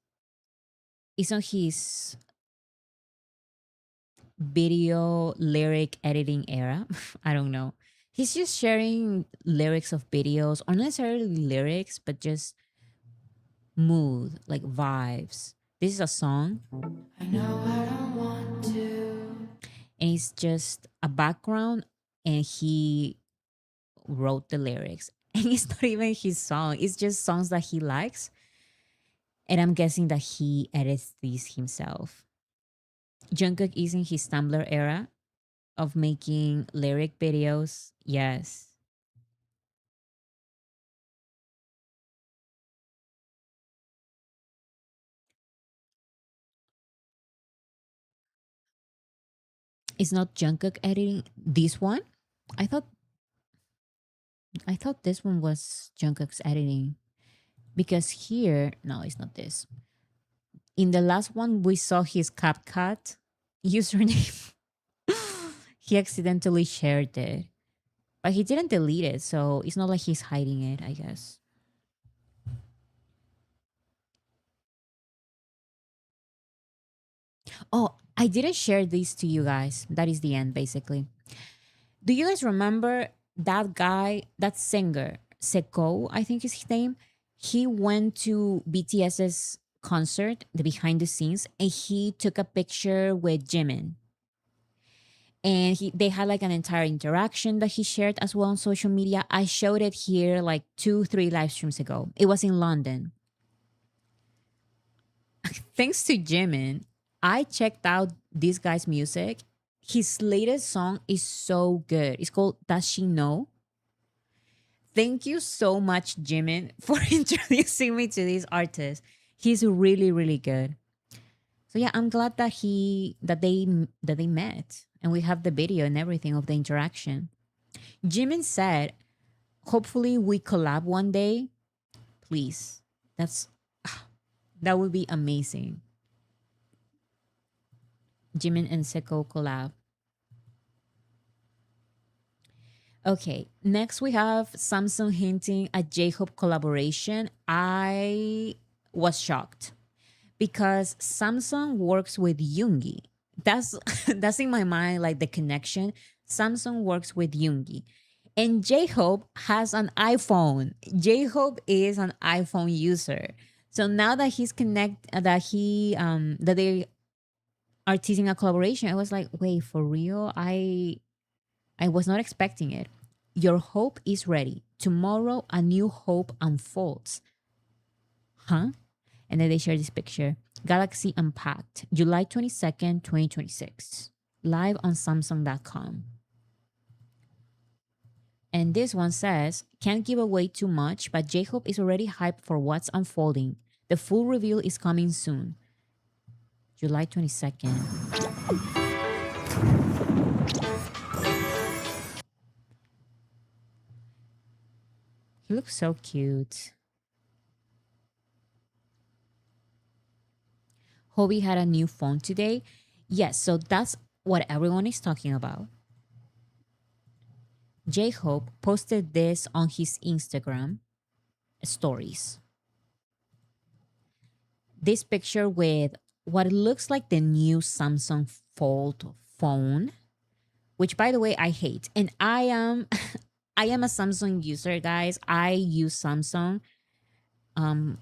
video lyric editing era. I don't know. He's just sharing lyrics of videos, or not necessarily lyrics, but just mood, like vibes. This is a song. I know I don't want to. And it's just a background, and he wrote the lyrics. And it's not even his song, it's just songs that he likes. And I'm guessing that he edits these himself. Jungkook is in his Tumblr era of making lyric videos. Yes. It's not Jungkook editing this one. I thought I thought this one was Jungkook's editing because here, no, it's not this. In the last one, we saw his CapCut username. He accidentally shared it, but he didn't delete it, so it's not like he's hiding it, I guess. Oh, I didn't share this to you guys. That is the end, basically. Do you guys remember that guy, that singer, Seko, I think is his name? He went to BTS's concert, the behind the scenes, and he took a picture with Jimin. And they had like an entire interaction that he shared as well on social media. I showed it here like 2, 3 live streams ago. It was in London. Thanks to Jimin, I checked out this guy's music, his latest song is so good. It's called Does She Know? Thank you so much, Jimin, for introducing me to this artist. He's really, really good. So yeah, I'm glad that they met and we have the video and everything of the interaction. Jimin said, hopefully we collab one day. Please. That's that would be amazing. Jimin and Seko collab. Okay, next we have Samsung hinting at J-Hope collaboration. I was shocked because Samsung works with Yoongi. That's that's in my mind like the connection. Samsung works with Yoongi. And J-Hope has an iPhone. J-Hope is an iPhone user. So now that that they are teasing a collaboration, I was like, wait, for real? I was not expecting it. Your hope is ready. Tomorrow, a new hope unfolds. Huh? And then they share this picture. Galaxy Unpacked, July 22nd, 2026. Live on Samsung.com. And this one says, can't give away too much, but J-Hope is already hyped for what's unfolding. The full reveal is coming soon. July 22nd. He looks so cute. Hobie had a new phone today. Yes, so that's what everyone is talking about. J-Hope posted this on his Instagram stories. This picture with what looks like the new Samsung Fold phone, which by the way I hate. And I am I am a Samsung user, guys. I use Samsung. I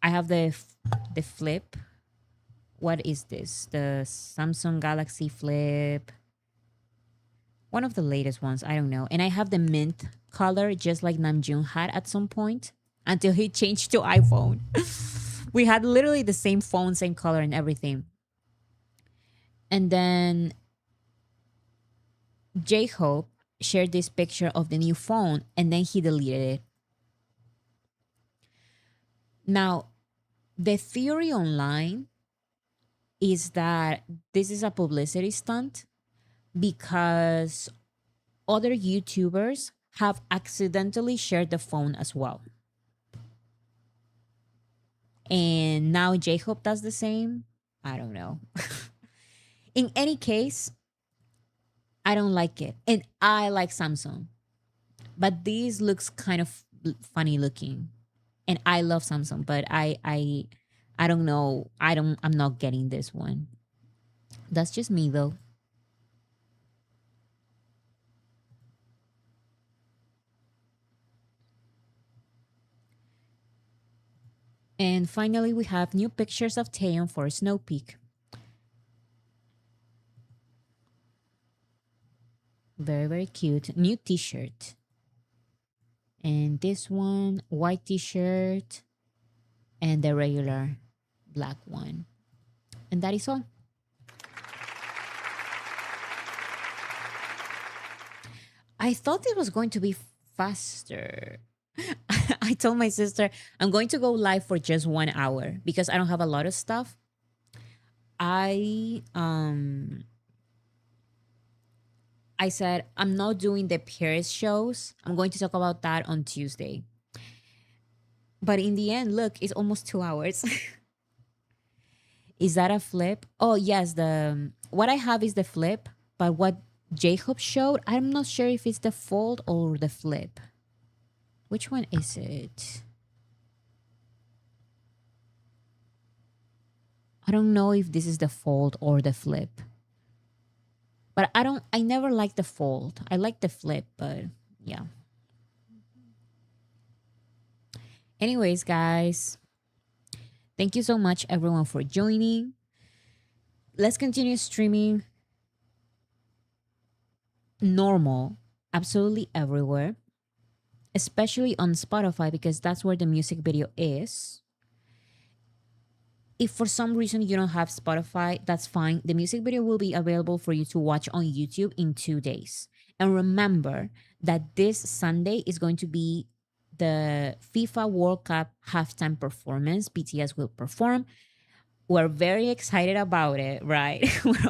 have the Flip. What is this? The Samsung Galaxy Flip. One of the latest ones, I don't know. And I have the mint color, just like Namjoon had at some point, until he changed to iPhone. We had literally the same phone, same color, and everything. And then J-Hope shared this picture of the new phone, and then he deleted it. Now, the theory online is that this is a publicity stunt because other YouTubers have accidentally shared the phone as well. And now J-Hope does the same. I don't know. In any case, I don't like it. And I like Samsung. But this looks kind of funny looking. And I love Samsung, but I don't know. I'm not getting this one. That's just me though. And finally, we have new pictures of Taeyeon for Snow Peak. Very, very cute. New t-shirt. And this one, white t-shirt. And the regular black one. And that is all. I thought it was going to be faster. I told my sister I'm going to go live for just 1 hour because I don't have a lot of stuff. I said I'm not doing the Paris shows. I'm going to talk about that on Tuesday. But in the end, look, it's almost 2 hours. Is that a flip? Oh yes, the what I have is the flip, but what J-Hope showed, I'm not sure if it's the fold or the flip. Which one is it? I don't know if this is the fold or the flip. But I never liked the fold. I like the flip, but yeah. Anyways, guys, thank you so much everyone for joining. Let's continue streaming normal, absolutely everywhere, especially on Spotify because that's where the music video is. if for some reason you don't have Spotify, that's fine. The music video will be available for you to watch on YouTube in 2 days. And remember that this Sunday is going to be the FIFA World Cup halftime performance. BTS will perform. We're very excited about it, right?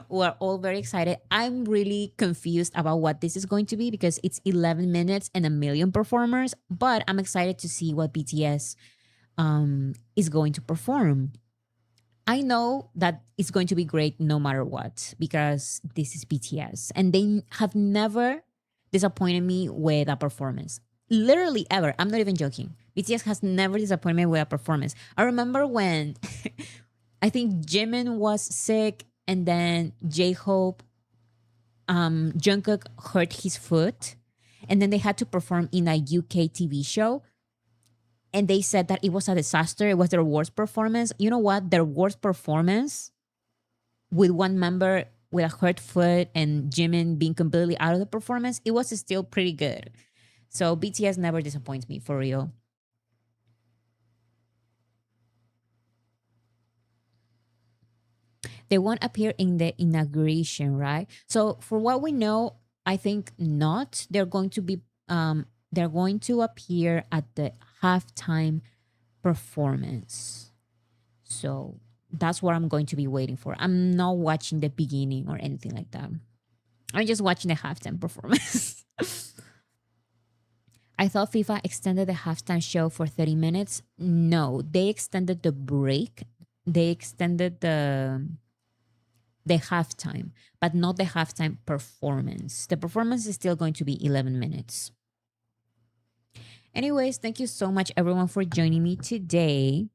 We're all very excited. I'm really confused about what this is going to be because it's 11 minutes and a million performers, but I'm excited to see what BTS is going to perform. I know that it's going to be great no matter what because this is BTS and they have never disappointed me with a performance. Literally ever. I'm not even joking. BTS has never disappointed me with a performance. I remember when I think Jimin was sick and then J-Hope, Jungkook hurt his foot and then they had to perform in a UK TV show. And they said that it was a disaster. It was their worst performance. You know what? Their worst performance with one member with a hurt foot and Jimin being completely out of the performance, it was still pretty good. So BTS never disappoints me, for real. They won't appear in the inauguration, right? So for what we know, I think not. They're going to appear at the halftime performance. So that's what I'm going to be waiting for. I'm not watching the beginning or anything like that. I'm just watching the halftime performance. I thought FIFA extended the halftime show for 30 minutes. No, they extended the break. They extended the halftime, but not the halftime performance. The performance is still going to be 11 minutes. Anyways, thank you so much, everyone, for joining me today.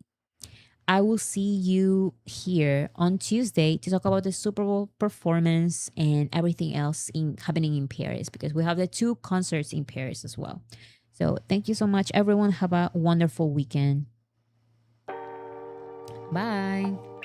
I will see you here on Tuesday to talk about the Super Bowl performance and everything else happening in Paris because we have the 2 concerts in Paris as well. So thank you so much, everyone. Have a wonderful weekend. Bye.